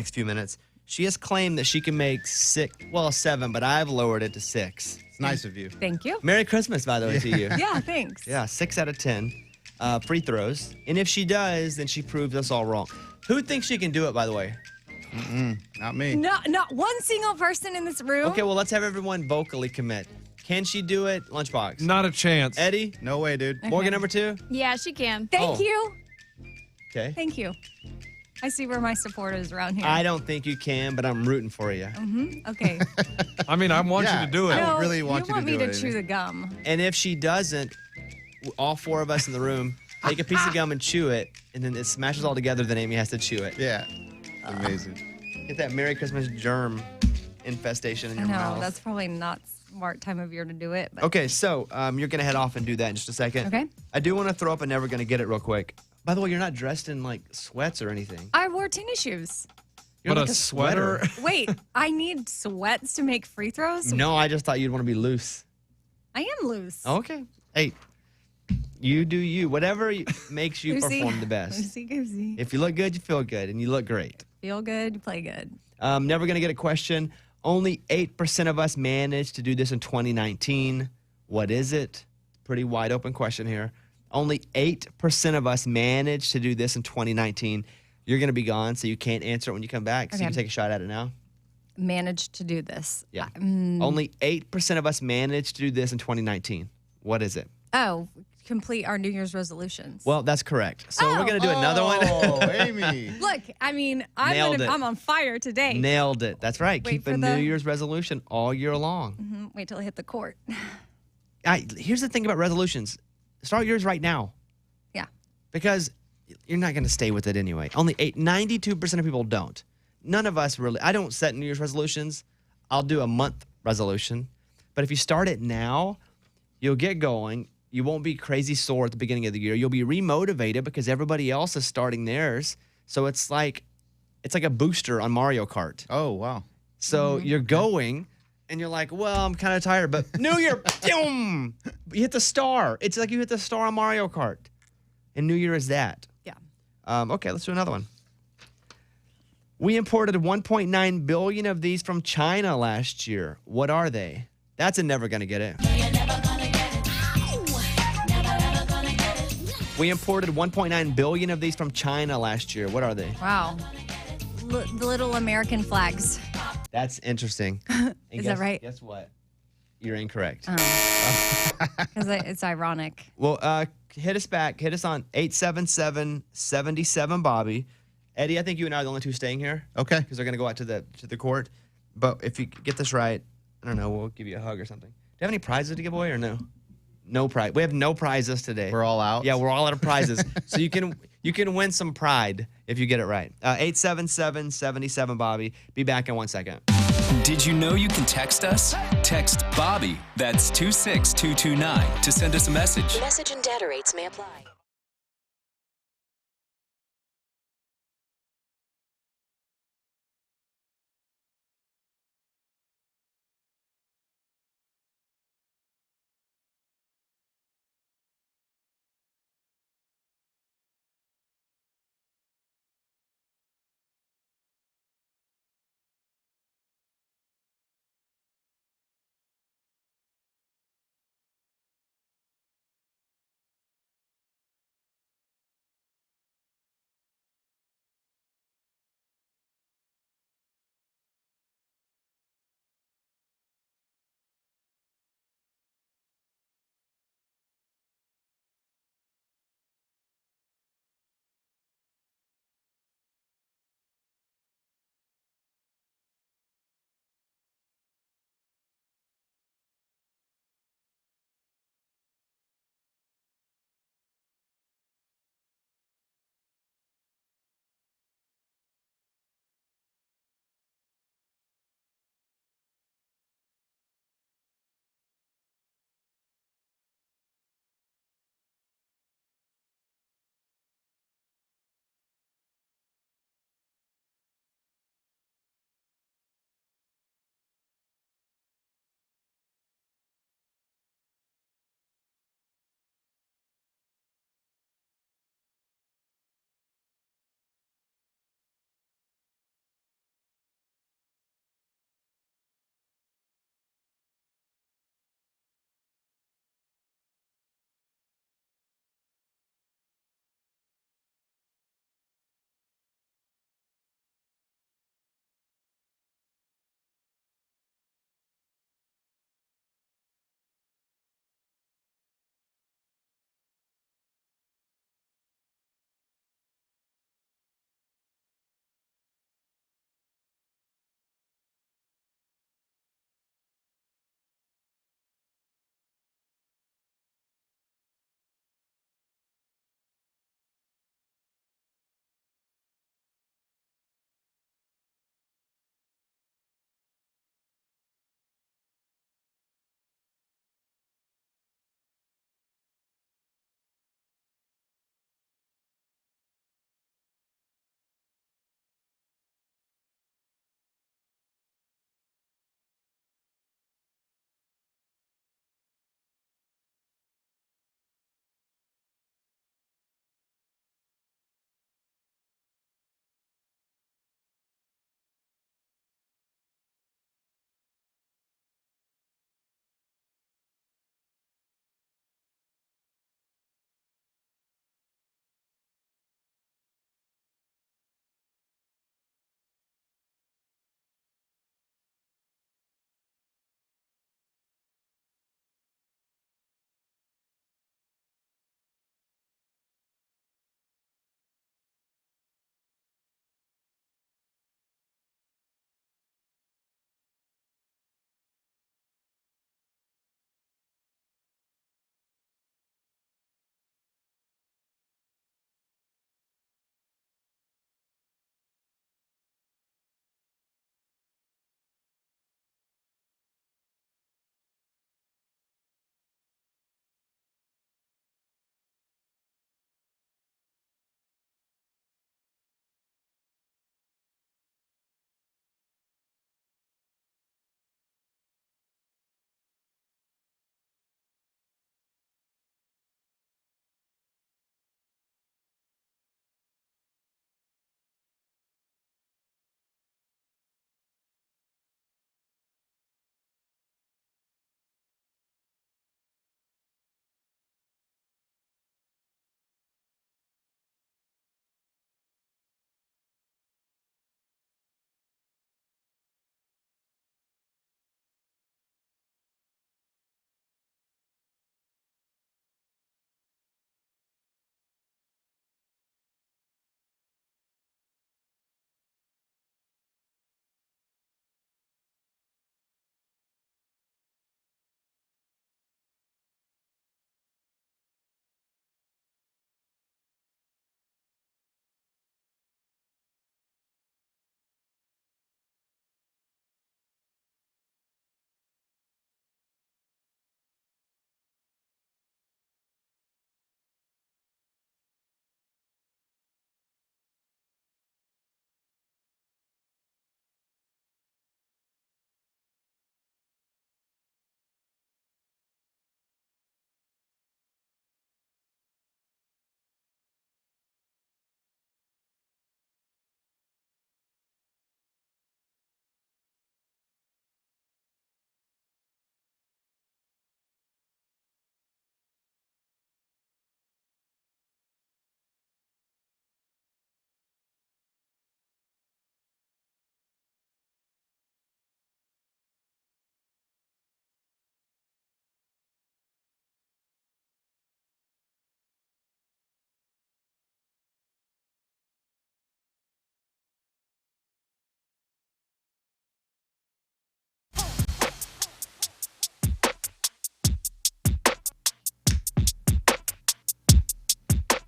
next few minutes. She has claimed that she can make 7, but I've lowered it to 6. It's nice of you. Thank you. Merry Christmas, by the way, to you. Yeah, thanks. Yeah, 6 out of 10 free throws. And if she does, then she proves us all wrong. Who thinks she can do it, by the way? Not me. No, not one single person in this room. Okay, well, let's have everyone vocally commit. Can she do it? Lunchbox. Not a chance. Eddie? No way, dude. Morgan, number 2? Yeah, she can. Thank you. Okay. Thank you. I see where my support is around here. I don't think you can, but I'm rooting for you. Okay. I mean, I want you to do it. I really want you you to do me it, to chew Amy. the gum. And if she doesn't, all 4 of us in the room take a piece of gum and chew it, and then it smashes all together, then Amy has to chew it. Yeah. Amazing. Get that Merry Christmas germ infestation in I your know, mouth. that's probably not smart time of year to do it. But Okay, so you're going to head off and do that in just a second. Okay. I do want to throw up a never going to get it real quick. By the way, you're not dressed in like sweats or anything. I wore tennis shoes. You're But like a sweater? Wait, I need sweats to make free throws? No, I just thought you'd want to be loose. I am loose. Okay. Hey, you do you. Whatever makes you Goosey. perform the best. Goosey. If you look good, you feel good, and you look great. Feel good, play good. Never going to get a question. Only 8% of us managed to do this in 2019. What is it? Pretty wide open question here. Only 8% of us managed to do this in 2019. You're going to be gone, so you can't answer it when you come back. So you Okay. can take a shot at it now. Managed to do this. Yeah. Only 8% of us managed to do this in 2019. What is it? Oh, complete our New Year's resolutions. Well, that's correct. So we're going to do another one. Oh, Amy. Look, I mean, Nailed it. I'm on fire today. Nailed it. That's right. Wait Keep a for New the- Year's resolution all year long. Wait till I hit the court. Here's the thing about resolutions. Start yours right now. Yeah. Because you're not going to stay with it anyway. 92% of people don't. None of us really. I don't set New Year's resolutions. I'll do a month resolution. But if you start it now, you'll get going. You won't be crazy sore at the beginning of the year. You'll be remotivated because everybody else is starting theirs. So it's like a booster on Mario Kart. Oh, wow. So you're going and you're like, well, I'm kind of tired, but New Year, boom, you hit the star. It's like you hit the star on Mario Kart. And New Year is that. Yeah. Okay, let's do another one. We imported 1.9 billion of these from China last year. What are they? That's a never gonna get it. We imported 1.9 billion of these from China last year. What are they? Wow. The little American flags. That's interesting. And Is that right? Guess what? You're incorrect. Because it's ironic. Well, hit us back. Hit us on 877-77 Bobby. Eddie, I think you and I are the only two staying here Okay. because they're going to go out to the court. But if you get this right, I don't know, we'll give you a hug or something. Do you have any prizes to give away or no? No prize. We have no prizes today. We're all out? Yeah, we're all out of prizes. So you can win some pride if you get it right. 877-77 Bobby. Be back in 1 second. Did you know you can text us? Text Bobby, that's 26229, to send us a message. Message and data rates may apply.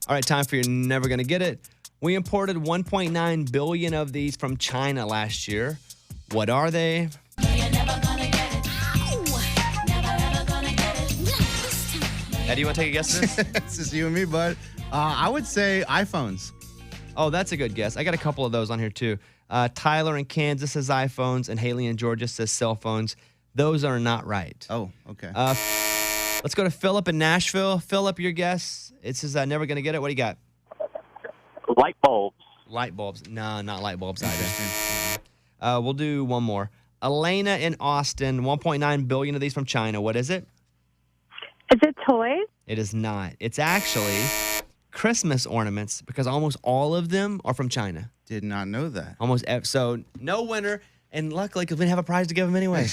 All right, time for You're Never Gonna Get It. We imported 1.9 billion of these from China last year. What are they? Eddie, you want to take a guess at this? It's just you and me, bud. I would say iPhones. Oh, that's a good guess. I got a couple of those on here too. Tyler in Kansas says iPhones, and Haley in Georgia says cell phones. Those are not right. Oh, okay. Let's go to Philip in Nashville. Philip, your guess. It says Never Gonna Get It. What do you got? Light bulbs. Light bulbs. No, not light bulbs either. We'll do one more. Elena in Austin, 1.9 billion of these from China. What is it? Is it toys? It is not. It's actually Christmas ornaments because almost all of them are from China. Did not know that. So no winner, and luckily because we didn't have a prize to give them anyway.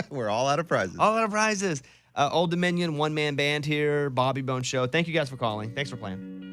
We're all out of prizes. All out of prizes. Old Dominion, one-man band here, Bobby Bone Show. Thank you guys for calling. Thanks for playing.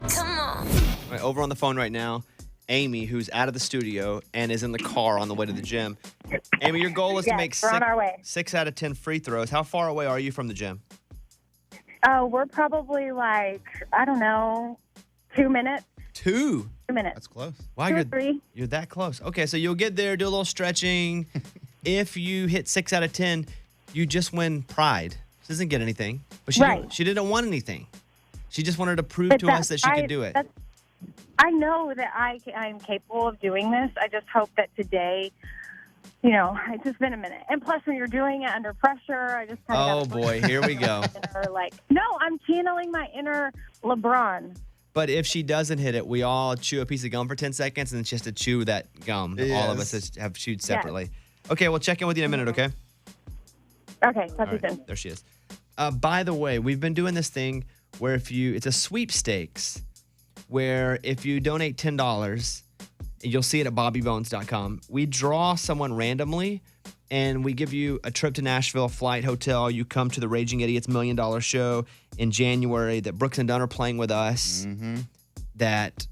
All right, over on the phone right now, Amy, who's out of the studio and is in the car on the way to the gym. Amy, your goal is to make we're on our way. 6 out of 10 free throws. How far away are you from the gym? We're probably like, I don't know, 2 minutes. 2? 2 minutes. That's close. Wow, 2 or 3. you're that close. Okay, so you'll get there, do a little stretching. If you hit 6 out of 10, you just win pride. She doesn't get anything, but she didn't want anything. She just wanted to prove to us that she could do it. I know that I'm capable of doing this. I just hope that today, it's just been a minute. And plus, when you're doing it under pressure, I just kind of boy, here we go. No, I'm channeling my inner LeBron. But if she doesn't hit it, we all chew a piece of gum for 10 seconds, and it's just to chew that gum that all of us have chewed separately. Yes. Okay, we'll check in with you in a minute, okay? Okay, talk to you soon. There she is. By the way, we've been doing this thing where it's a sweepstakes, where if you donate $10, you'll see it at bobbybones.com. We draw someone randomly and we give you a trip to Nashville, flight, hotel. You come to the Raging Idiots $1 Million show in January that Brooks and Dunn are playing with us, that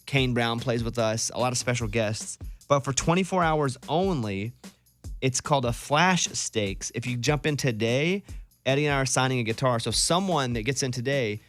Kane Brown plays with us, a lot of special guests. But for 24 hours only, it's called a flash stakes. If you jump in today, Eddie and I are signing a guitar. So someone that gets in today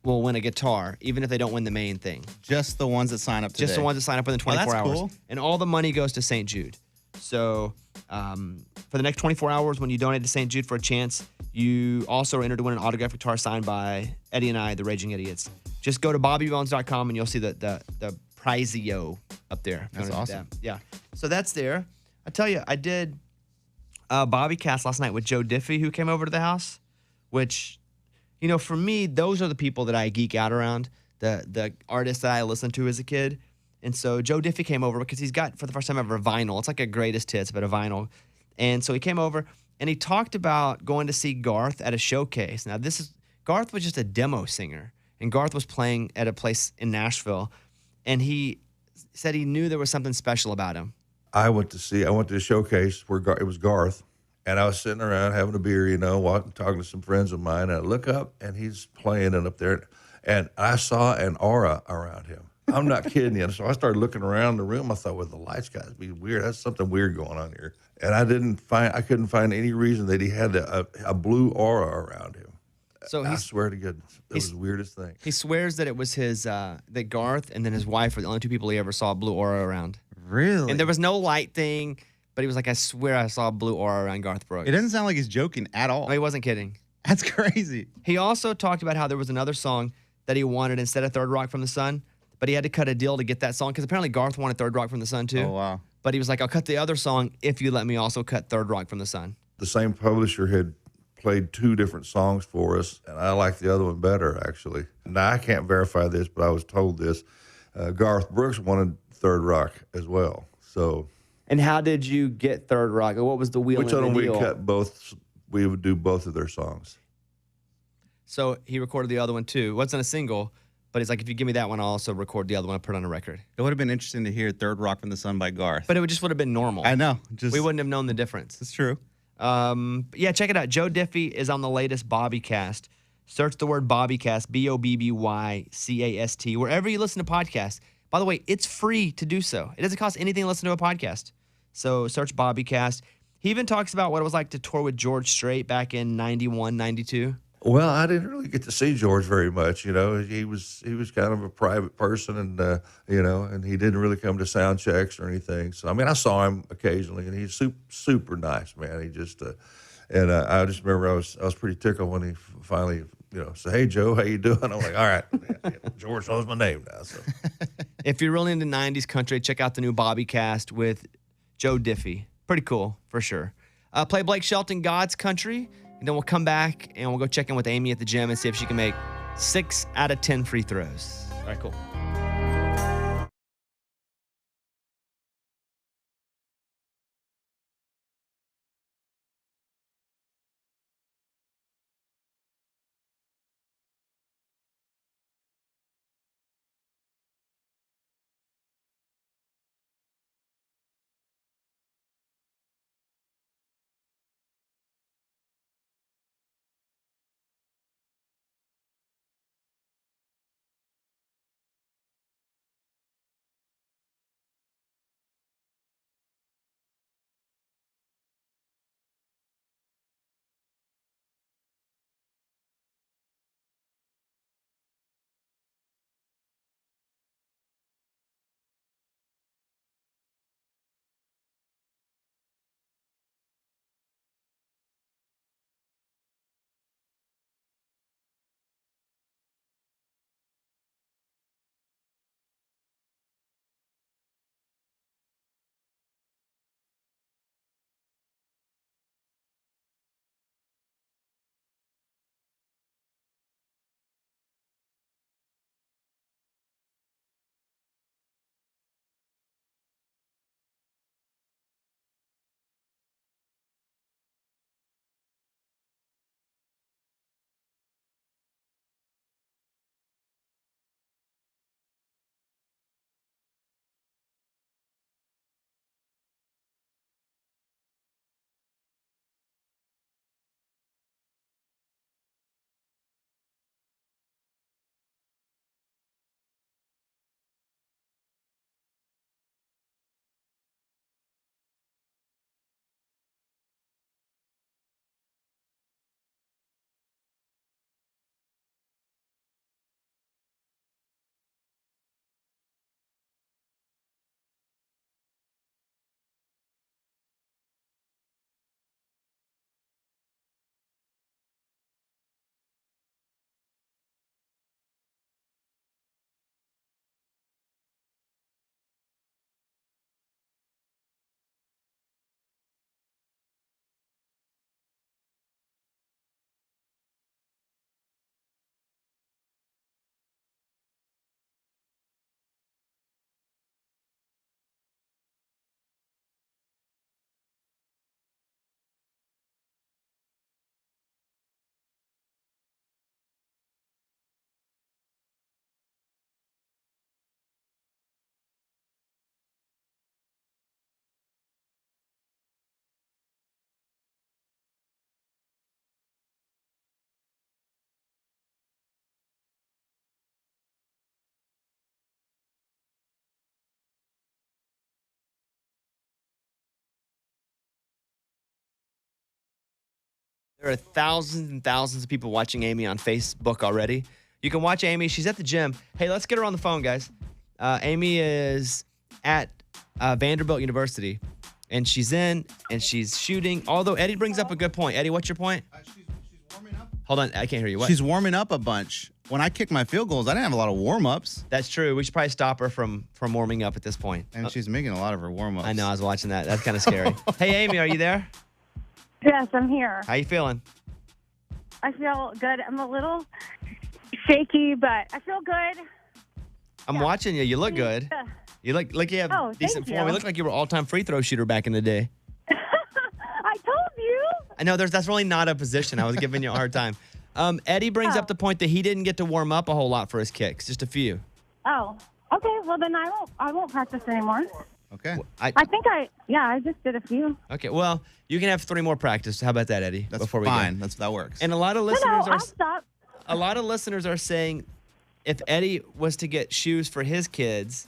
will win a guitar, even if they don't win the main thing. Just the ones that sign up today. Just the ones that sign up within 24 that's hours. cool. And all the money goes to St. Jude. So for the next 24 hours, when you donate to St. Jude for a chance, you also are entered to win an autographed guitar signed by Eddie and I, the Raging Idiots. Just go to bobbybones.com and you'll see the prizeo up there. That's awesome. Yeah. So that's there. I tell you, I did Bobby Cast last night with Joe Diffie, who came over to the house, which, you know, for me, those are the people that I geek out around, the artists that I listened to as a kid. And so Joe Diffie came over because he's got, for the first time ever, a vinyl. It's like a greatest hits, but a vinyl. And so he came over and he talked about going to see Garth at a showcase. Now, Garth was just a demo singer, and Garth was playing at a place in Nashville, and he said he knew there was something special about him. I went to a showcase where it was Garth, and I was sitting around having a beer, you know, talking to some friends of mine, and I look up, and he's playing it up there, and I saw an aura around him. I'm not kidding you. So I started looking around the room. I thought, well, the lights got to be weird. That's something weird going on here. And I couldn't find any reason that he had a blue aura around him. So I swear to goodness, it was the weirdest thing. He swears that it was that Garth and then his wife were the only two people he ever saw a blue aura around. Really? And there was no light thing, but he was like, I swear I saw a blue aura around Garth Brooks. It doesn't sound like he's joking at all. No, he wasn't kidding. That's crazy. He also talked about how there was another song that he wanted instead of Third Rock from the Sun, but he had to cut a deal to get that song because apparently Garth wanted Third Rock from the Sun too. Oh, wow. But he was like, I'll cut the other song if you let me also cut Third Rock from the Sun. The same publisher had played two different songs for us, and I liked the other one better, actually. Now, I can't verify this, but I was told this. Garth Brooks wanted Third Rock as well. So, and how did you get Third Rock? What was the wheel? We told in them the we'd deal? cut both. We would do both of their songs. So he recorded the other one too. It wasn't a single, but he's like, if you give me that one, I'll also record the other one and put it on a record. It would have been interesting to hear Third Rock from the Sun by Garth. But it just would have been normal. I know. We wouldn't have known the difference. It's true. Yeah, check it out. Joe Diffie is on the latest Bobby Cast. Search the word Bobby Cast, BOBBYCAST, wherever you listen to podcasts. By the way, it's free to do so. It doesn't cost anything to listen to a podcast. So search Bobby Cast. He even talks about what it was like to tour with George Strait back in 91, 92. Well, I didn't really get to see George very much. You know, he was kind of a private person, and you know, and he didn't really come to sound checks or anything. So I mean, I saw him occasionally, and he's super nice, man. He just and I just remember I was pretty tickled when he finally, you know, said, "Hey Joe, how you doing?" I'm like, "All right, yeah, George knows my name now." So if you're really into 90s country, check out the new Bobby Cast with Joe Diffie. Pretty cool for sure. Play Blake Shelton, God's Country. And then we'll come back and we'll go check in with Amy at the gym and see if she can make 6 out of 10 free throws. All right, cool. There are thousands and thousands of people watching Amy on Facebook already. You can watch Amy. She's at the gym. Hey, let's get her on the phone, guys. Amy is at Vanderbilt University, and she's in, and she's shooting. Although Eddie brings up a good point. Eddie, what's your point? She's warming up. Hold on. I can't hear you. What? She's warming up a bunch. When I kick my field goals, I didn't have a lot of warm-ups. That's true. We should probably stop her from warming up at this point. And she's making a lot of her warm-ups. I know. I was watching that. That's kind of scary. Hey, Amy, are you there? Yes, I'm here. How you feeling? I feel good. I'm a little shaky, but I feel good. I'm watching you. You look good. You look like you have Oh, decent thank form. you. You look like you were all-time free throw shooter back in the day. I told you. I know that's really not a position. I was giving you a hard time. Eddie brings up the point that he didn't get to warm up a whole lot for his kicks, just a few. Oh, okay. Well, then I won't practice anymore. Okay. I think I just did a few. Okay, well, you can have 3 more practice. How about that, Eddie? That's before we fine. go? That works. And a lot of No, listeners I'll stop. a lot of listeners are saying if Eddie was to get shoes for his kids,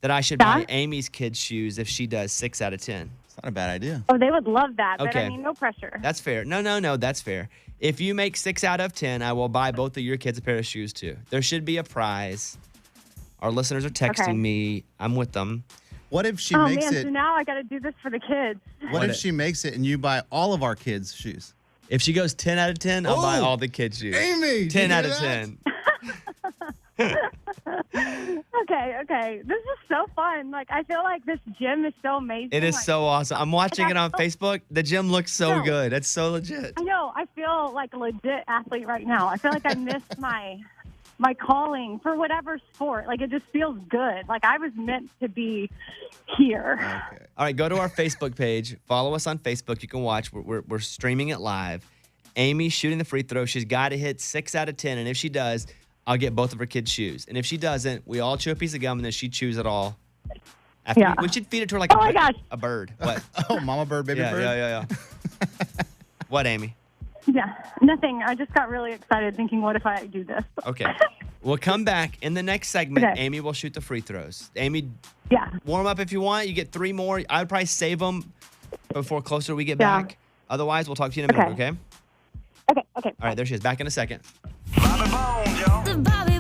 that I should buy Amy's kids shoes if she does 6 out of 10. It's not a bad idea. Oh, they would love that, but Okay. I mean, no pressure. That's fair. No, that's fair. If you make 6 out of 10, I will buy both of your kids a pair of shoes too. There should be a prize. Our listeners are texting me. I'm with them. What if she Oh makes man, it? so now I got to do this for the kids. What if she makes it and you buy all of our kids' shoes? If she goes 10 out of 10, I'll buy Oh, all the kids shoes. Amy, 10 out of that? 10. Okay. This is so fun. Like, I feel like this gym is so amazing. It is Like, so awesome. I'm watching it on Facebook. The gym looks so No. good. It's so legit. I know. I feel like a legit athlete right now. I feel like I missed my calling for whatever sport. Like, it just feels good. Like, I was meant to be here. Okay. All right, go to our Facebook page. Follow us on Facebook. You can watch. We're streaming it live. Amy's shooting the free throw. She's got to hit 6 out of 10. And if she does, I'll get both of her kids' shoes. And if she doesn't, we all chew a piece of gum and then she chews it all. After Yeah. we should feed it to her like Oh my gosh. a bird. What? Oh, mama bird, baby bird. Yeah. What, Amy? Yeah, nothing. I just got really excited thinking, what if I do this? Okay. We'll come back in the next segment. Okay. Amy will shoot the free throws. Amy, Yeah. warm up if you want. You get 3 more. I would probably save them before closer we get Yeah. back. Otherwise, we'll talk to you in a minute, okay? Okay. All right, there she is. Back in a second. The Bobby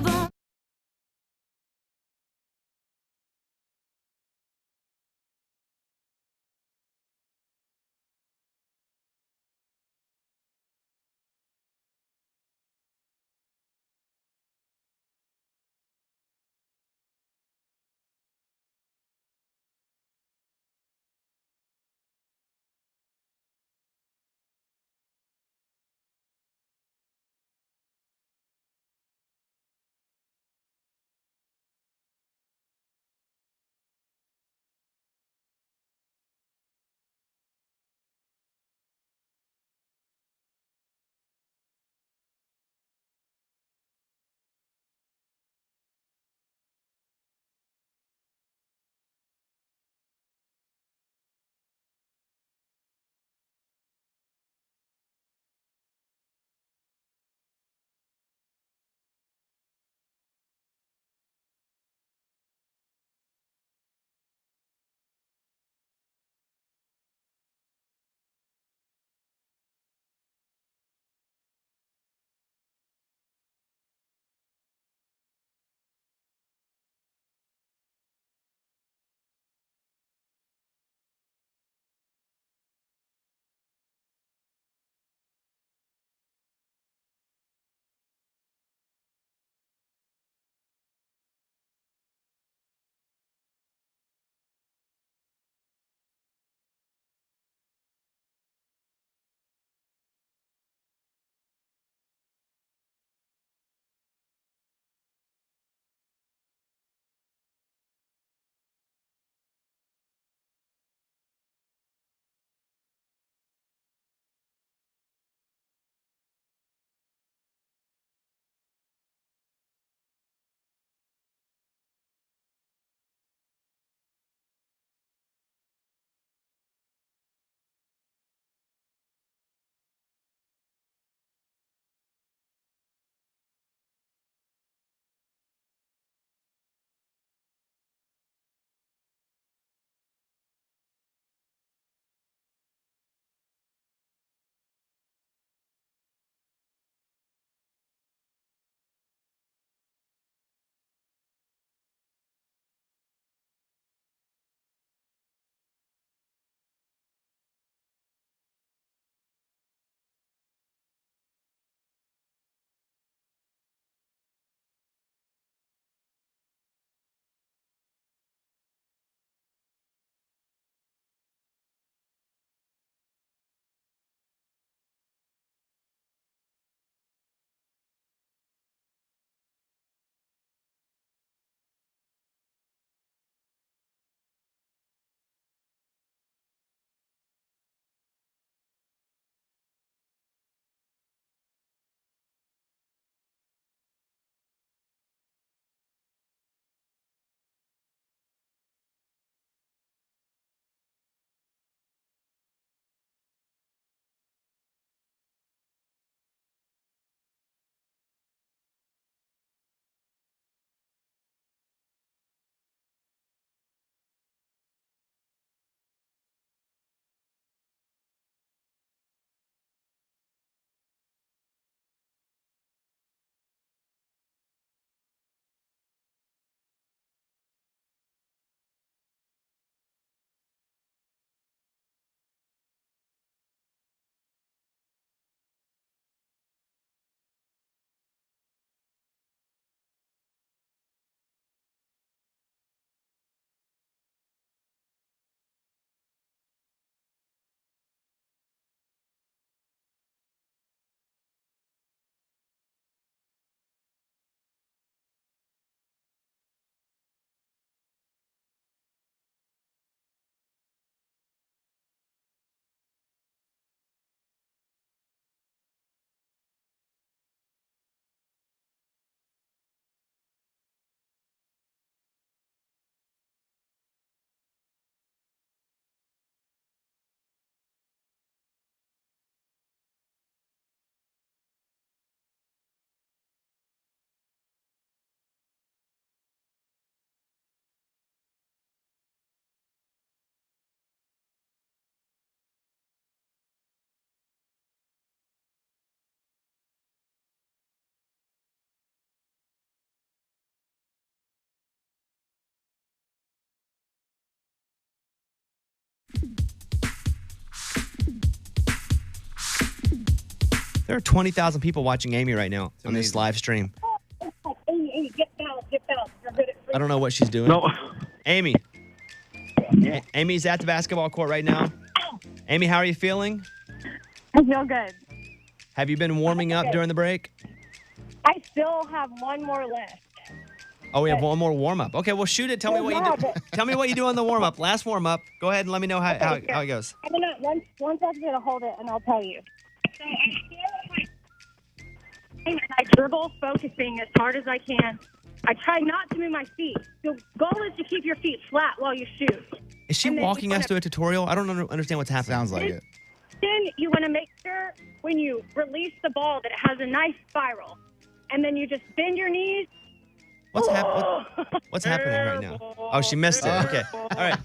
There are 20,000 people watching Amy right now on this amazing. live stream. Amy, get down, get down. You're good at I don't know what she's doing. No. Amy. Amy's at the basketball court right now. Amy, how are you feeling? I feel good. Have you been warming up during the break? I still have one more left. Oh, we have one more warm up. Okay, well, shoot it. Tell me what you do. Tell me what you do on the warm up. Last warm up. Go ahead and let me know how it goes. I'm gonna once I'm gonna hold it and I'll tell you. So I dribble, focusing as hard as I can. I try not to move my feet. The goal is to keep your feet flat while you shoot. Is she And then walking you us wanna- through a tutorial? I don't understand what's happening. Sounds like it. Then you want to make sure when you release the ball that it has a nice spiral, and then you just bend your knees. What's happening right now? Oh, she missed it. Okay. All right.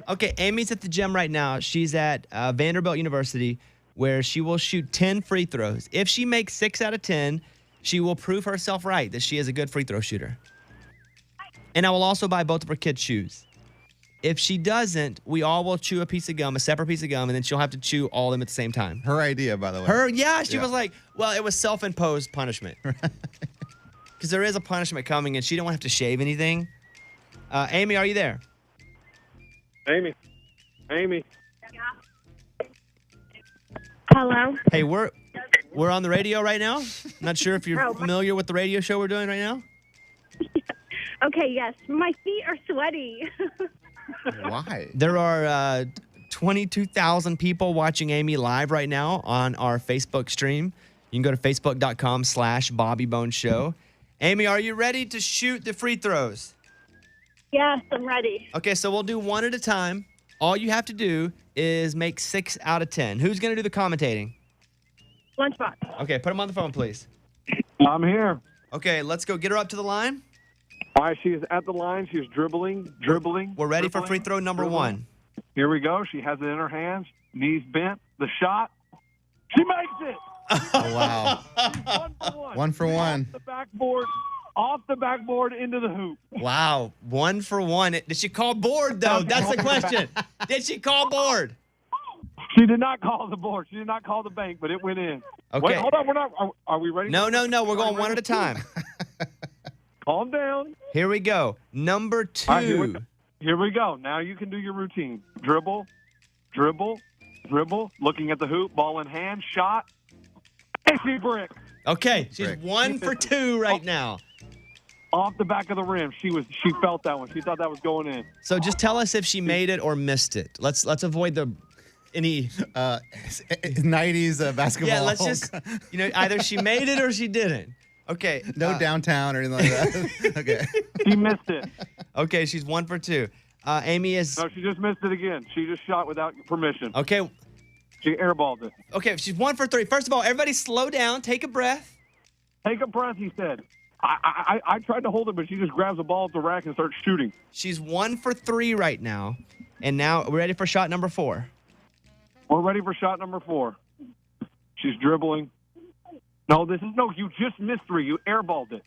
Okay, Amy's at the gym right now. She's at Vanderbilt University, where she will shoot 10 free throws. If she makes 6 out of 10, she will prove herself right that she is a good free throw shooter. And I will also buy both of her kids' shoes. If she doesn't, we all will chew a piece of gum, a separate piece of gum, and then she'll have to chew all of them at the same time. Her idea, by the way. She was like, well, it was self-imposed punishment. Because there is a punishment coming, and she don't want to have to shave anything. Amy, are you there? Amy. Hello. Hey, we're on the radio right now. Not sure if you're familiar with the radio show we're doing right now. Okay. Yes, my feet are sweaty. Why? There are 22,000 people watching Amy live right now on our Facebook stream. You can go to facebook.com/Bobby Bones Show. Amy, are you ready to shoot the free throws? Yes, I'm ready. Okay, so we'll do one at a time. All you have to do is make 6 out of 10. Who's going to do the commentating? Lunchbox. Okay, put him on the phone, please. I'm here. Okay, let's go. Get her up to the line. All right, she is at the line. She's dribbling. We're ready for free throw number 1. Here we go. She has it in her hands. Knees bent. The shot. She makes it. Oh, wow. She's 1 for 1. 1 for 1. Off the backboard into the hoop. Wow, 1 for 1. Did she call board, though? That's the question. Did she call board? She did not call the board. She did not call the bank, but it went in. Okay. Wait, hold on. We're not. Are we ready? No. We're going one at a time. Calm down. Here we go. Number 2. All right, here we go. Now you can do your routine. Dribble, dribble, dribble. Looking at the hoop, ball in hand, shot. And she brick. Okay, she's Brick. 1 for 2 right now. Off the back of the rim. She felt that one. She thought that was going in. So just tell us if she made it or missed it. Let's avoid any. 90s basketball. Yeah, let's just either she made it or she didn't. Okay. No downtown or anything like that. Okay. She missed it. Okay, she's 1 for 2. Amy is. No, she just missed it again. She just shot without permission. Okay. She airballed it. Okay, she's 1 for 3. First of all, everybody slow down. Take a breath. Take a breath, he said. I tried to hold it, but she just grabs the ball at the rack and starts shooting. She's 1 for 3 right now. And now we're ready for shot number 4. We're ready for shot number 4. She's dribbling. No, you just missed 3. You airballed it.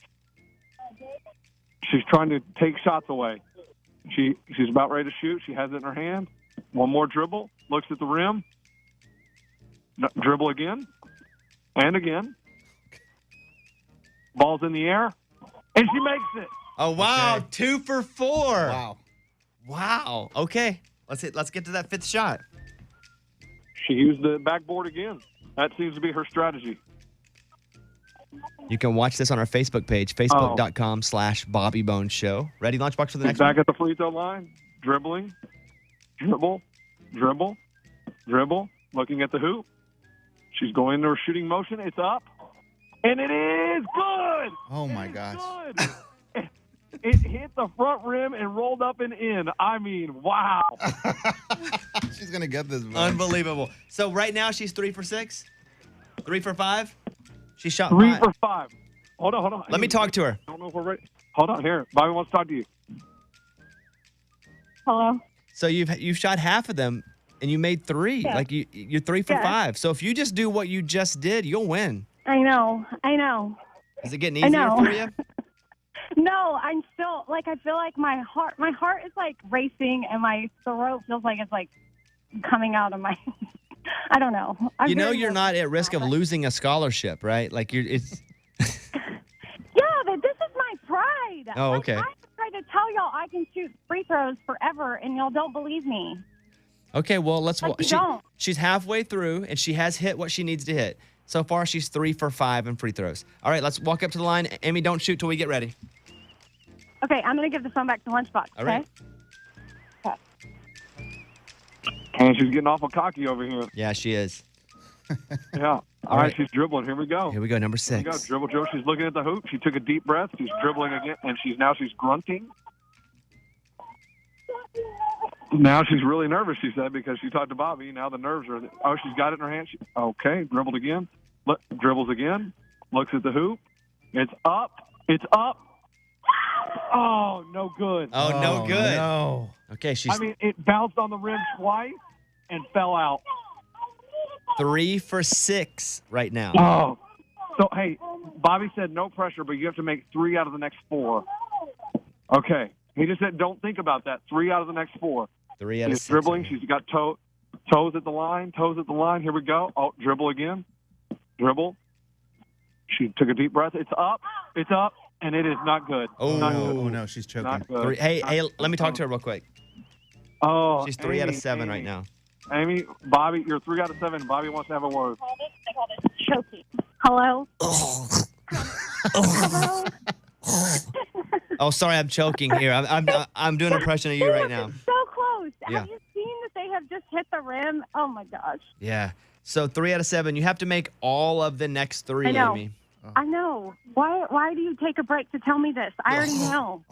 She's trying to take shots away. She's about ready to shoot. She has it in her hand. One more dribble. Looks at the rim. Dribble again. And again. Ball's in the air. And she makes it. Oh, wow. Okay. 2 for 4. Wow. Okay. Let's get to that 5th shot. She used the backboard again. That seems to be her strategy. You can watch this on our Facebook page, facebook.com/Bobby Bones Show. Ready, Lunchbox, for the next Back one? at the free throw line. Dribbling. Dribble. Dribble. Dribble. Looking at the hoop. She's going into her shooting motion. It's up. And it is good. Oh, my gosh. Good. It hit the front rim and rolled up and in. I mean, wow. She's going to get this. Bro. Unbelievable. So right now she's 3 for 6? 3 for 5? She shot 3 5. for 5. Hold on. Let me talk to her. I don't know if we're ready. Hold on. Here. Bobby wants to talk to you. Hello. So you've shot half of them and you made 3. Yeah. Like you're 3 for 5. So if you just do what you just did, you'll win. I know. Is it getting I easier know. for you? No, I'm still I feel like my heart is like racing and my throat feels like it's like coming out of my I don't know. I'm You know very you're nervous not at risk of now, losing a scholarship, right? Like it's. but- Yeah, but this is my pride. Oh, Like, okay. I tried to tell y'all I can shoot free throws forever, and y'all don't believe me. Okay, well, let's. But you don't. She's halfway through, and she has hit what she needs to hit. So far, she's 3 for 5 in free throws. All right, let's walk up to the line. Amy, don't shoot till we get ready. Okay, I'm going to give the phone back to Lunchbox, All right. okay? And she's getting awful cocky over here. Yeah, she is. Yeah. All right, she's dribbling. Here we go. Here we go, number Here we go. 6. Dribble, dribble. She's looking at the hoop. She took a deep breath. She's dribbling again, and she's grunting. Now she's really nervous, she said, because she talked to Bobby. Now the nerves are. Oh, she's got it in her hand. Okay, dribbled again. Dribbles again. Looks at the hoop. It's up. It's up. Oh, no good. Oh, no good. No. Okay, she's I mean, it bounced on the rim twice and fell out. 3 for 6 right now. Oh. So, hey, Bobby said no pressure, but you have to make 3 out of the next 4. Okay. He just said don't think about that. 3 out of the next 4. 3 out of She's 6. dribbling. She's got toes at the line. Toes at the line. Here we go. Oh, dribble again. Dribble. She took a deep breath. It's up. It's up. And it is not good. Oh, not Oh, good. no, she's choking. Not good. 3. Hey, let me talk to her real quick. Oh, She's 3 out of Amy, 7 right Amy. now. Amy, Bobby, you're 3 out of 7. Bobby wants to have a word. They call this choking. Hello? Hello? Oh, sorry, I'm choking here. I'm doing an impression of you right now. So close. Yeah. Have you seen that they have just hit the rim? Oh, my gosh. Yeah. So 3 out of 7. You have to make all of the next 3, I know. Amy. I know. Why do you take a break to tell me this? I already know.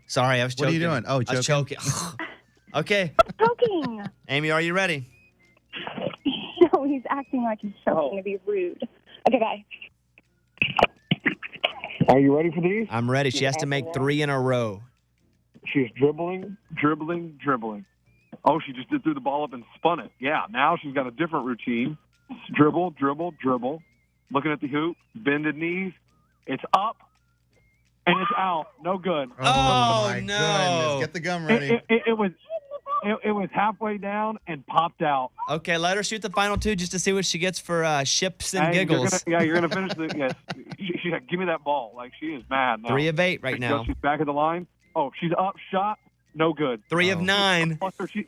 Sorry, I was What are choking. you doing? Oh, I was choking? choking. Okay. Choking. Amy, are you ready? No, he's acting like he's choking to be rude. Okay, bye. Are you ready for these? I'm ready. She has to make 3 in a row. She's dribbling, dribbling, dribbling. Oh, she just threw the ball up and spun it. Yeah, now she's got a different routine. Dribble, dribble, dribble. Looking at the hoop, bended knees. It's up, and it's out. No good. Oh, my no. goodness. Get the gum ready. It was halfway down and popped out. Okay, let her shoot the final 2 just to see what she gets for ships and Hey, giggles. you're gonna finish the. Yes, she's like, give me that ball. Like she is mad now. 3 of 8 right now. She's back at the line. Oh, she's up, shot, no good. 3 of 9. Plus, she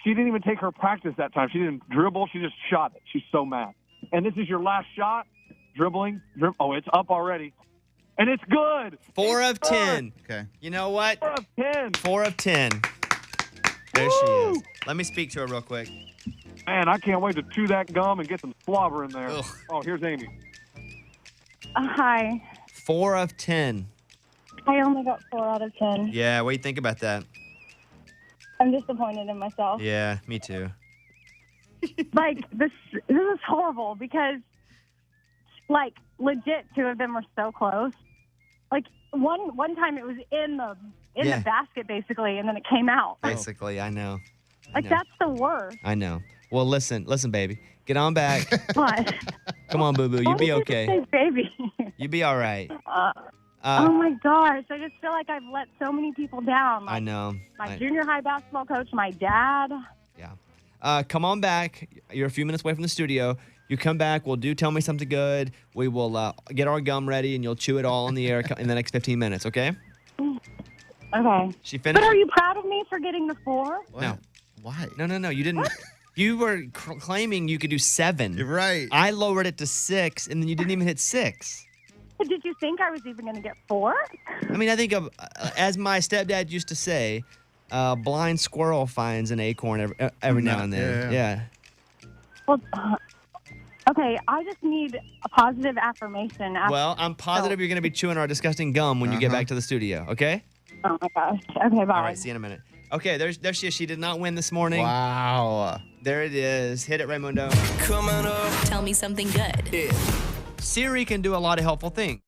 didn't even take her practice that time. She didn't dribble. She just shot it. She's so mad. And this is your last shot. Dribbling. Oh, it's up already. And it's good. 4 It's of good. 10. Okay. You know what? 4 of 10. 4 of 10. There she is. Let me speak to her real quick. Man, I can't wait to chew that gum and get some slobber in there. Ugh. Oh, here's Amy. Hi. 4 of 10. I only got 4 out of 10. Yeah, what do you think about that? I'm disappointed in myself. Yeah, me too. Like, this is horrible because, like, legit 2 of them were so close. Like, one time it was in the Yeah. basket, basically, and then it came out. Basically, I know. I Like, know. that's the worst. I know. Well, listen, baby. Get on back. What? Come on, boo-boo. You'll Why be did you okay. say baby? You'll be all right. Oh, my gosh. I just feel like I've let so many people down. I know. My junior high basketball coach, my dad. Yeah. Come on back. You're a few minutes away from the studio. You come back. We'll Tell Me Something Good. We will get our gum ready, and you'll chew it all in the air in the next 15 minutes, okay? Okay. She But finished. are you proud of me for getting the 4? What? No. Why? No. You didn't. You were claiming you could do 7. You're right. I lowered it to 6, and then you didn't even hit 6. But did you think I was even going to get 4? I mean, I think of, as my stepdad used to say, blind squirrel finds an acorn every now and then. Yeah. Well, okay, I just need a positive affirmation. Well, I'm positive you're going to be chewing our disgusting gum when you get back to the studio, okay? Oh, my gosh. Okay, bye. All right, see you in a minute. Okay, there she is. She did not win this morning. Wow. There it is. Hit it, Raymundo. Coming up. Tell me something good. Siri can do a lot of helpful things.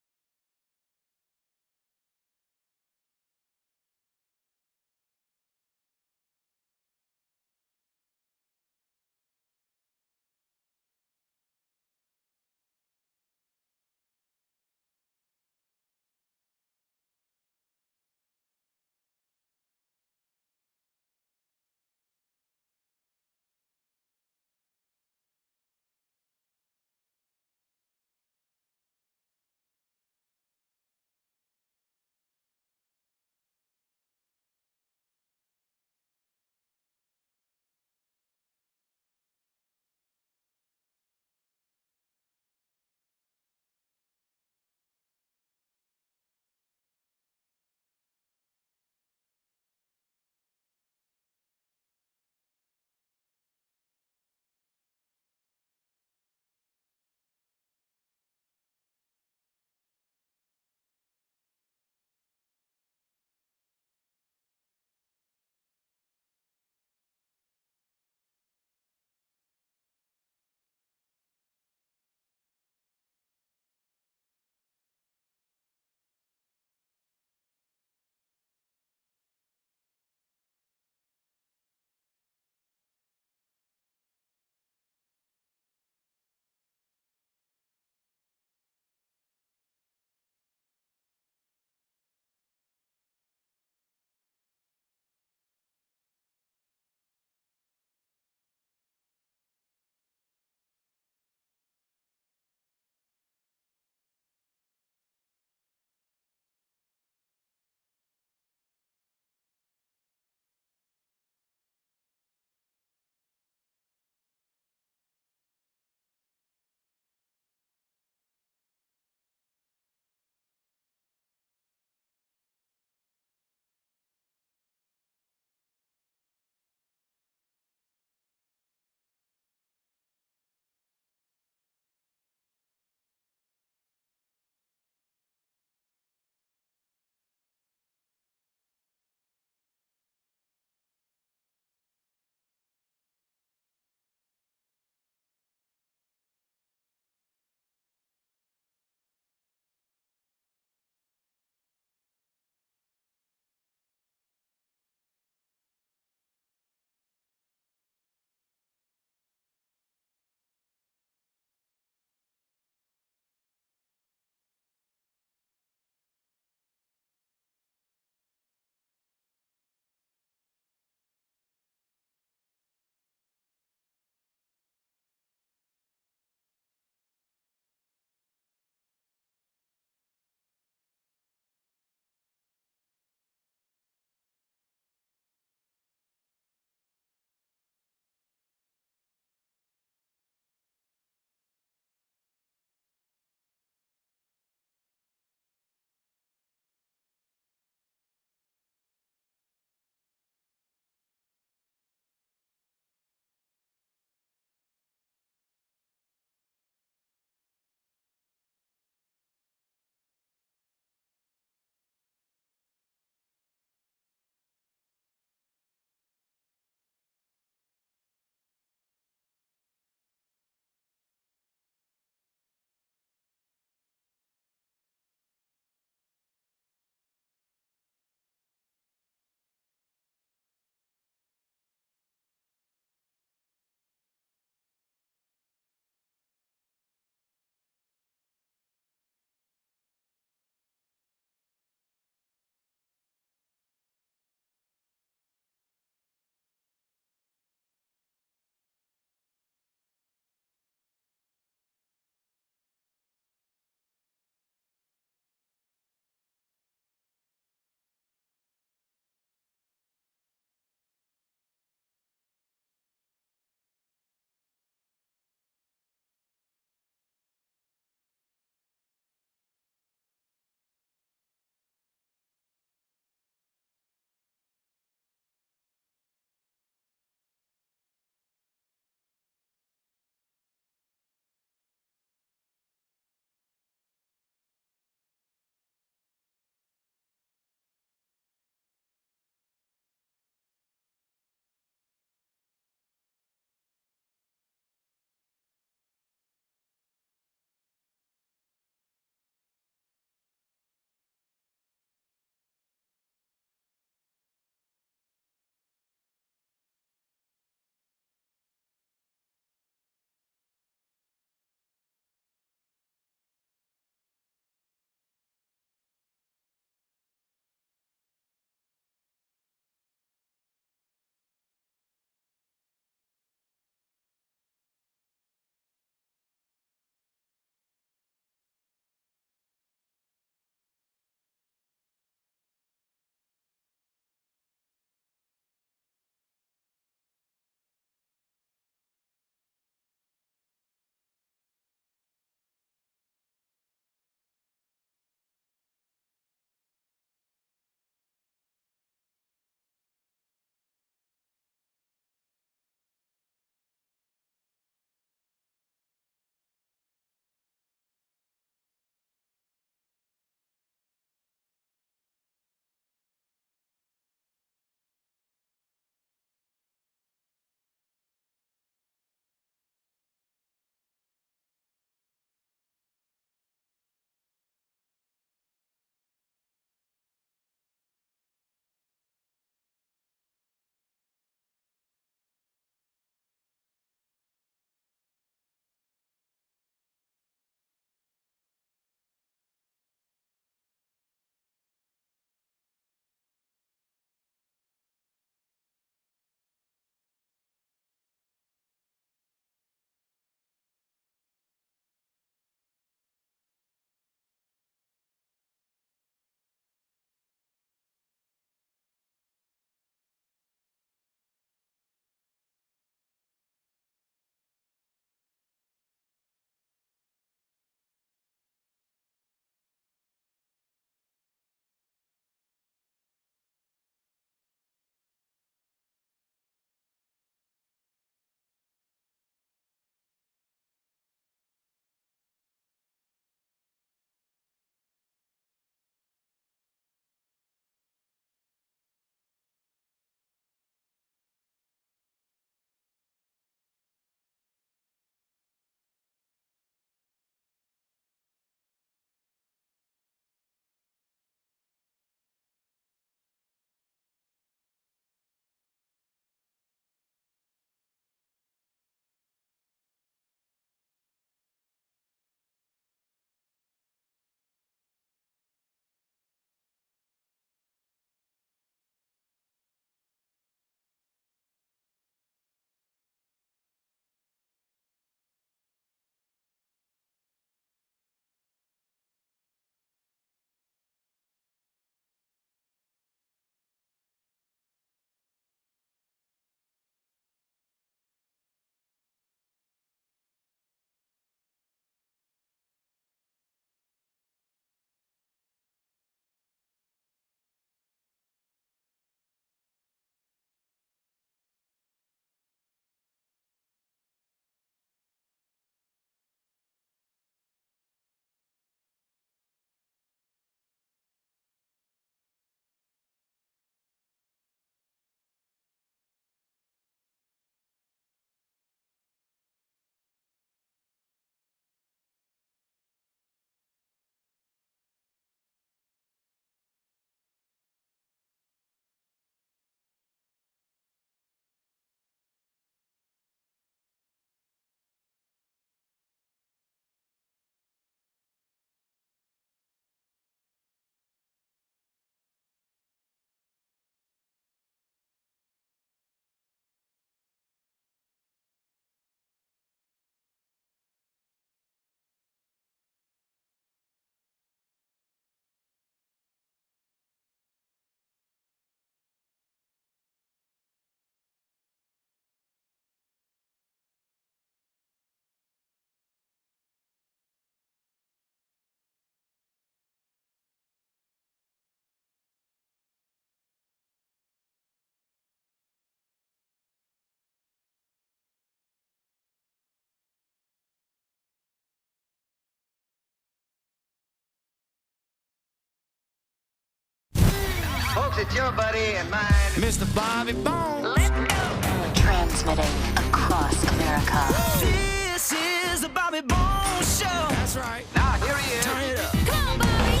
it's your buddy and mine, Mr. Bobby Bones. Let's go. Transmitting across America. This is the Bobby Bones Show. That's right. Now, here he is. Turn it up. Come on, Bobby.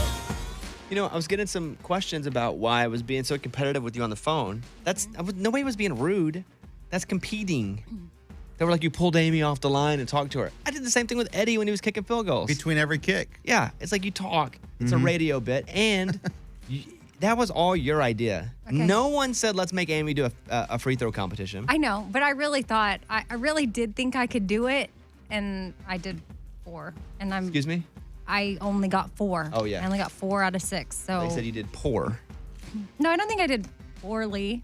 You know, I was getting some questions about why I was being so competitive with you on the phone. Nobody was being rude. That's competing. They were like, you pulled Amy off the line and talked to her. I did the same thing with Eddie when he was kicking field goals. Between every kick. Yeah, it's like you talk. It's a radio bit, and that was all your idea. Okay. No one said let's make Amy do a free throw competition. I know, but I really thought, I really did think I could do it, and I did 4. And Excuse me? I only got 4. Oh, yeah. I only got 4 out of 6. So They said you did poor. no, I don't think I did poorly.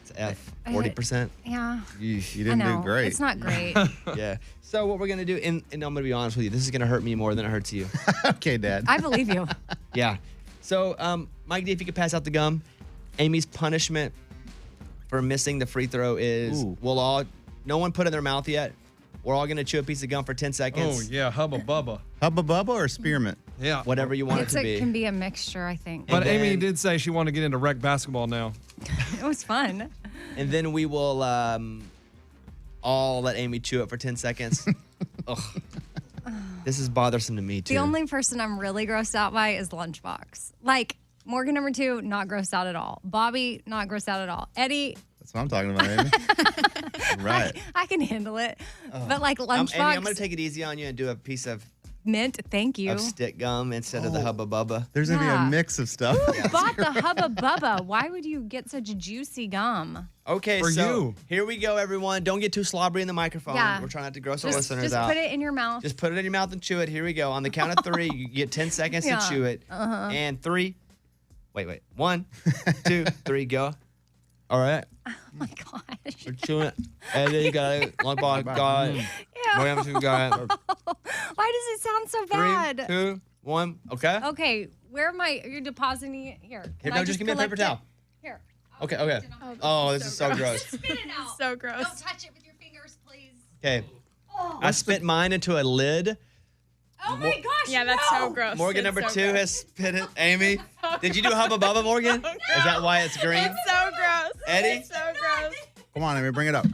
It's F, 40%. Yeah. You I didn't know. do great. It's not great. Yeah. So what we're going to do, and I'm going to be honest with you, this is going to hurt me more than it hurts you. Okay, Dad. I believe you. Yeah. So, Mike D, if you could pass out the gum, Amy's punishment for missing the free throw is no one put it in their mouth yet. We're all going to chew a piece of gum for 10 seconds. Oh, yeah, Hubba Bubba. Hubba Bubba or Spearmint? Yeah. Whatever you want it to be. It can be a mixture, I think. But And Amy then- did say she wanted to get into rec basketball now. It was fun. And then we will all let Amy chew it for 10 seconds. Ugh. This is bothersome to me, too. The only person I'm really grossed out by is Lunchbox. Like, Morgan number 2, not grossed out at all. Bobby, not grossed out at all. Eddie, That's what I'm talking about, Amy. Right. I can handle it. But like Lunchbox, Amy, I'm going to take it easy on you and do a piece of mint, thank you. stick gum instead of the Hubba Bubba. There's going to be Yeah. a mix of stuff. Who bought the Hubba Bubba? Why would you get such juicy gum? Okay, For so you. here we go, everyone. Don't get too slobbery in the microphone. Yeah. We're trying not to gross our Just listeners out. put it in your mouth. Just put it in your mouth and chew it. Here we go. On the count of 3, you get 10 seconds Yeah. to chew it. And 3. Wait. 1, 2, 3, go. All right. Oh my gosh. We're chewing it. Eddie, you got it. Long ball, got it. Yeah. Williams, got it. Why does it sound so 3, bad? 2, 1. Okay. Okay, where am I? You're depositing it here. Here, Can no, I just give me a paper collect it? towel. Here. Okay. Oh, this is so gross. Spit it out. So gross. Don't touch it with your fingers, please. Okay. I spit mine into a lid. Oh my gosh. Yeah, that's so gross. Morgan It's number so 2 gross. has spit it. Amy, did you do Hubba Bubba, Morgan? Is that why it's green? It's so gross. Eddie? It's so gross. Come on, Amy, bring it up.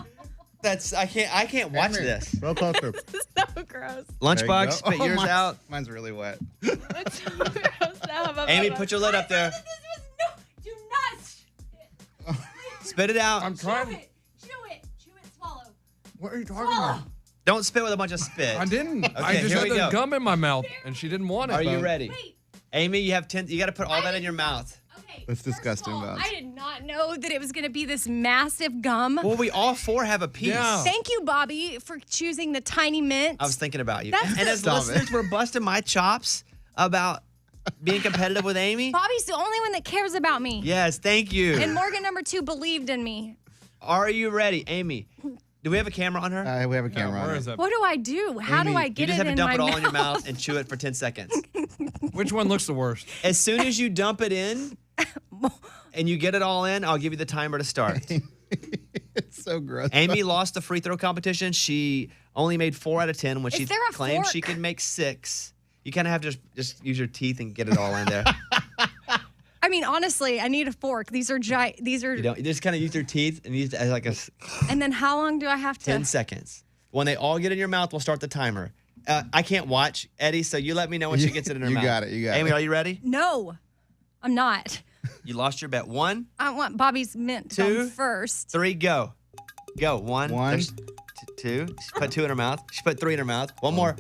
I can't watch Amy, this. Roll closer. It's so gross. Lunchbox, spit yours mine's, out. Mine's really wet. It's so gross. Amy, put your lid up there. Do not. Spit it out. I'm trying. Chew it, swallow. What are you talking about? Don't spit with a bunch of spit. I didn't. I Okay, just here had we the go. gum in my mouth, and she didn't want it. Are you but- ready? Amy, you have 10. You got to put all that in your mouth. Okay. That's disgusting, First of all, Bob. I did not know that it was going to be this massive gum. Well, we all 4 have a piece. Yeah. Thank you, Bobby, for choosing the tiny mint. I was thinking about you. That's And as Stop listeners, it. we're busting my chops about being competitive with Amy. Bobby's the only one that cares about me. Yes, thank you. And Morgan number 2 believed in me. Are you ready, Amy? Do we have a camera on her? We have a Yeah, camera on where it. is that? What do I do? How do Amy, I You get just it have to in dump my it all mouth? in your mouth and chew it for 10 seconds. Which one looks the worst? As soon as you dump it in and you get it all in, I'll give you the timer to start. It's so gross. Amy lost the free throw competition. She only made 4 out of 10 when Is she there a claimed fork? she could make 6. You kind of have to just use your teeth and get it all in there. I mean, honestly, I need a fork. These are You don't. You just kind of use your teeth and use it as like a And then how long do I have to? 10 seconds. When they all get in your mouth, we'll start the timer. I can't watch, Eddie, so you let me know when she gets it in her You mouth. got it, you got Amy, it. are you ready? No, I'm not. You lost your bet. 1, I want Bobby's mint 2, gum first. 3, go. Go. 1. One. There's 2. She put 2 in her mouth. She put 3 in her mouth. One more.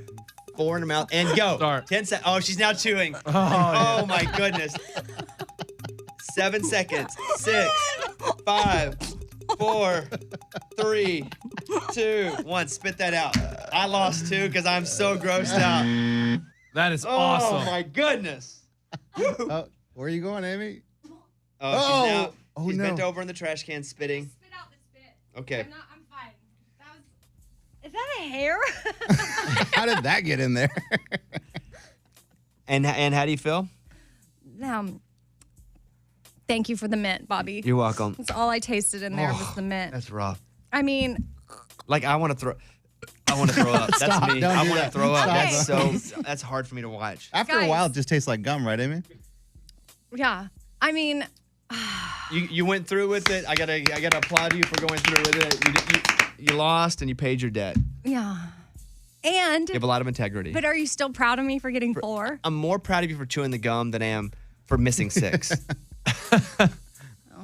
4 in her mouth. And go. Start. 10 seconds. Oh, she's now chewing. Oh, My goodness. 7 seconds. 6, 5, 4, 3, 2, 1. Spit that out. I lost 2 because I'm so grossed out. that is Oh, awesome. my goodness. Oh, where are you going, Amy? Oh, Oh, she's no. bent over in the trash can spitting. Spit out the spit. Okay. I'm fine. Is that a hair? How did that get in there? And how do you feel? Thank you for the mint, Bobby. You're welcome. That's all I tasted in there was the mint. That's rough. I mean, Like I want to throw up. That's Stop, me. don't I do want to that. throw up. Stop. That's hard for me to watch. After a Guys. while, it just tastes like gum, right, Amy? yeah. I mean, You went through with it. I gotta applaud you for going through with it. You lost and you paid your debt. Yeah. And You have a lot of integrity. but are you still proud of me for getting 4? I'm more proud of you for chewing the gum than I am for missing 6.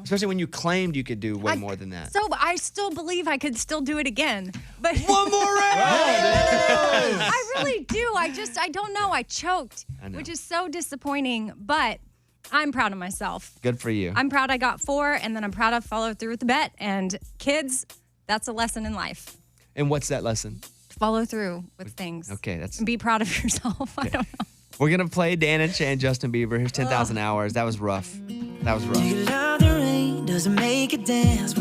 Especially when you claimed you could do way more than that. So I still believe I could still do it again. But One more round. I really do. I don't know. I choked, I know. which is so disappointing, but I'm proud of myself. Good for you. I'm proud I got 4, and then I'm proud I followed through with the bet. And kids, that's a lesson in life. And what's that lesson? Follow through with things. Okay, that's. And be proud of yourself. I don't know. We're gonna play Dan and Shay and Justin Bieber. Here's 10,000 hours. That was rough. That was rough. Love the rain, doesn't make it dance.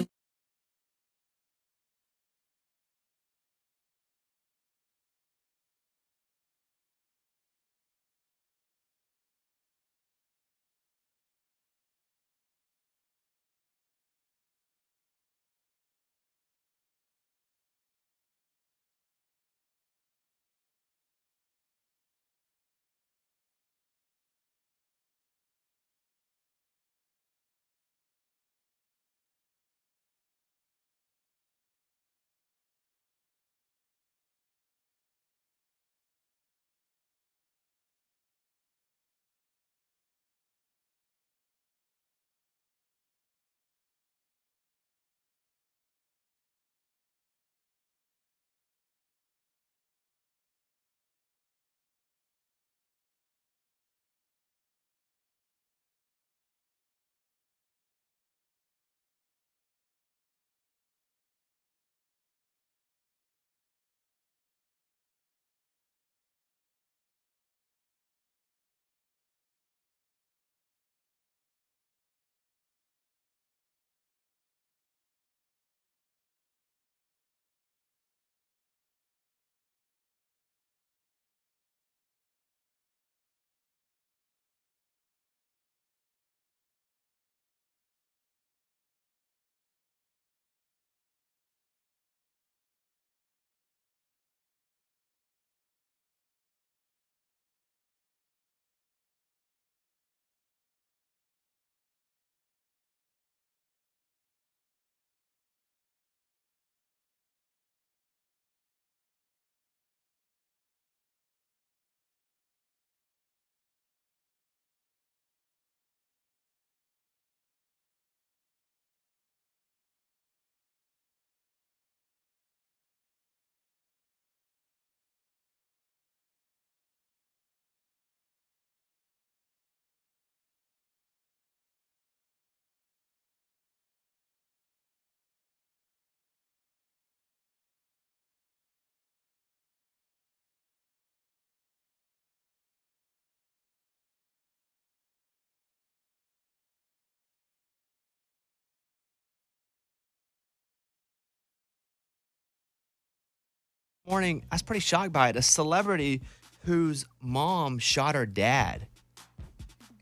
Morning. I was pretty shocked by it. A celebrity whose mom shot her dad.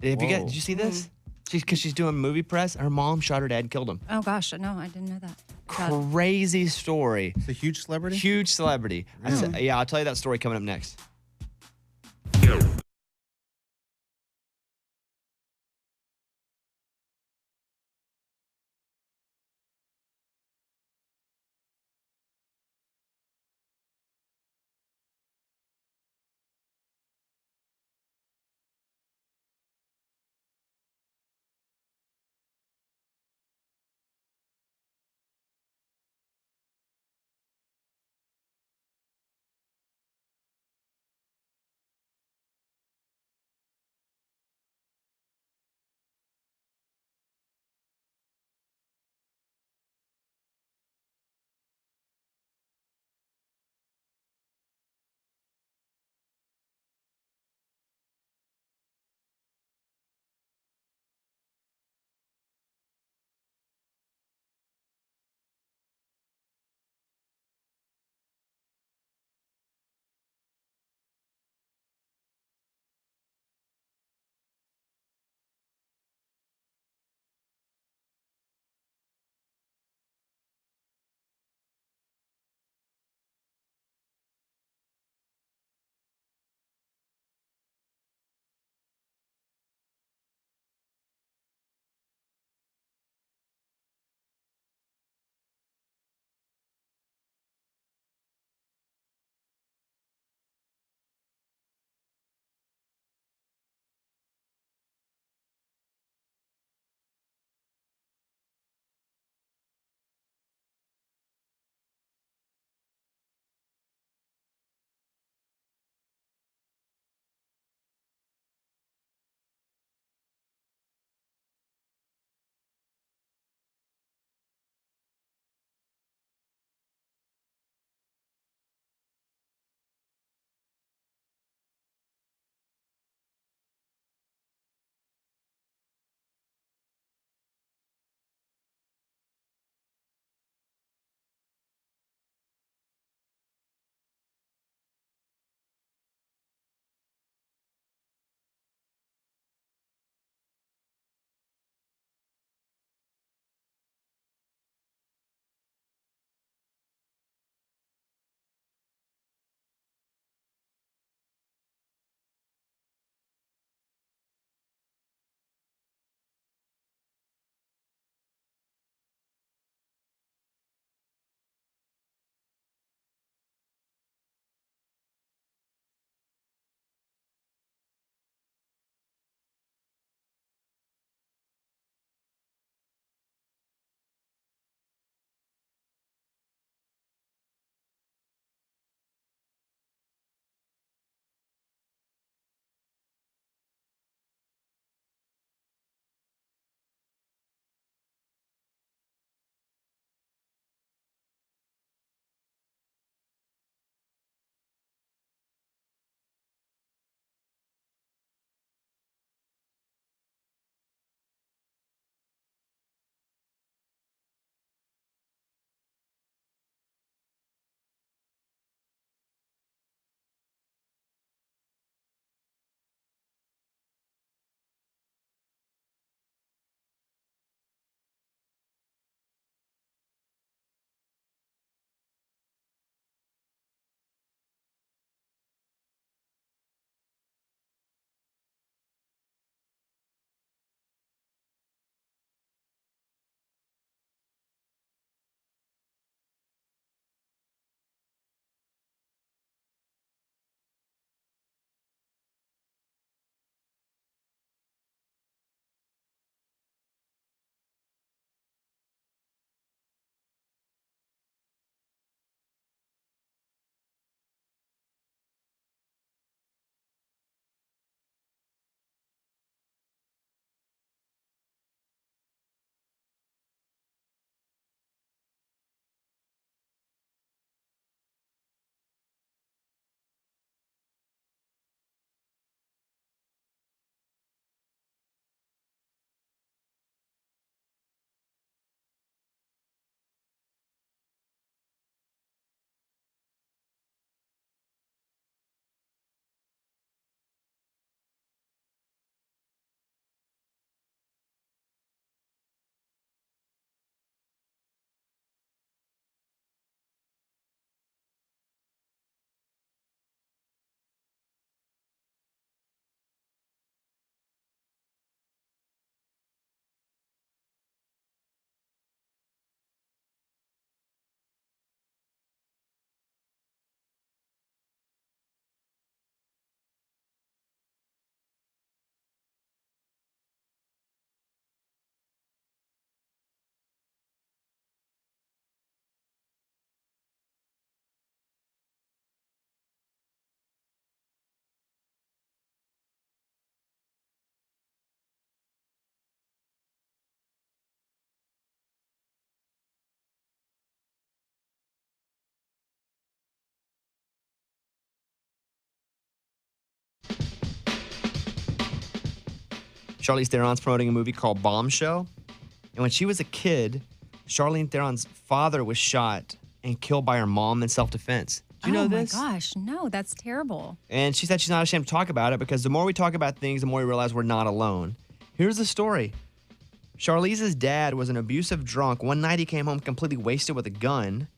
Did you see this? Because she's doing movie press. Her mom shot her dad and killed him. Oh, gosh. No, I didn't know that. Crazy story. It's a huge celebrity? Huge celebrity. Yeah, I'll tell you that story coming up next. Charlize Theron's promoting a movie called Bombshell. And when she was a kid, Charlize Theron's father was shot and killed by her mom in self-defense. Do you know this? Oh my gosh, no, that's terrible. And she said she's not ashamed to talk about it because the more we talk about things, the more we realize we're not alone. Here's the story. Charlize's dad was an abusive drunk. One night he came home completely wasted with a gun.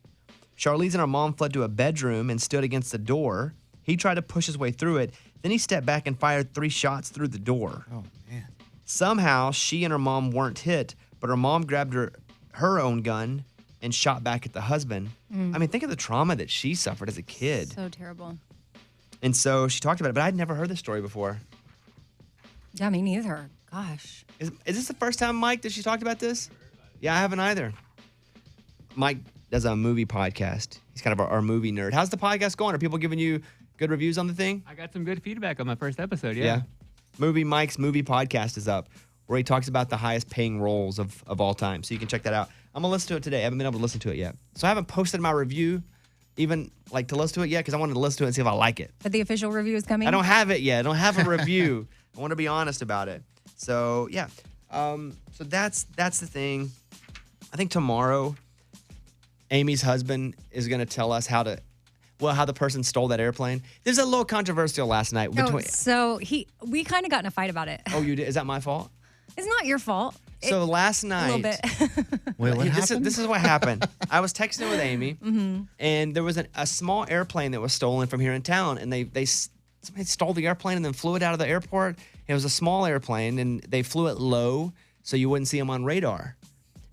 Charlize and her mom fled to a bedroom and stood against the door. He tried to push his way through it. Then he stepped back and fired 3 shots through the door. Oh, man. Somehow, she and her mom weren't hit, but her mom grabbed her own gun and shot back at the husband. I mean, think of the trauma that she suffered as a kid. So terrible. And so she talked about it, but I'd never heard this story before. Yeah, me neither. Gosh. Is this the first time, Mike, that she talked about this? Yeah, I haven't either. Mike does a movie podcast. He's kind of our movie nerd. How's the podcast going? Are people giving you good reviews on the thing? I got some good feedback on my first episode, yeah. Mike's movie podcast is up, where he talks about the highest paying roles of all time. So you can check that out. I'm going to listen to it today. I haven't been able to listen to it yet. So I haven't posted my review, even like to listen to it yet, because I wanted to listen to it and see if I like it. But the official review is coming? I don't have it yet. I don't have a review. I want to be honest about it. So, yeah. So that's the thing. I think tomorrow, Amy's husband is going to tell us how the person stole that airplane. There's a little controversial last night. So we kind of got in a fight about it. Oh, you did? Is that my fault? It's not your fault. So last night, a little bit. Wait, what happened? This is what happened. I was texting with Amy, and there was a small airplane that was stolen from here in town, and somebody stole the airplane and then flew it out of the airport. It was a small airplane, and they flew it low so you wouldn't see them on radar.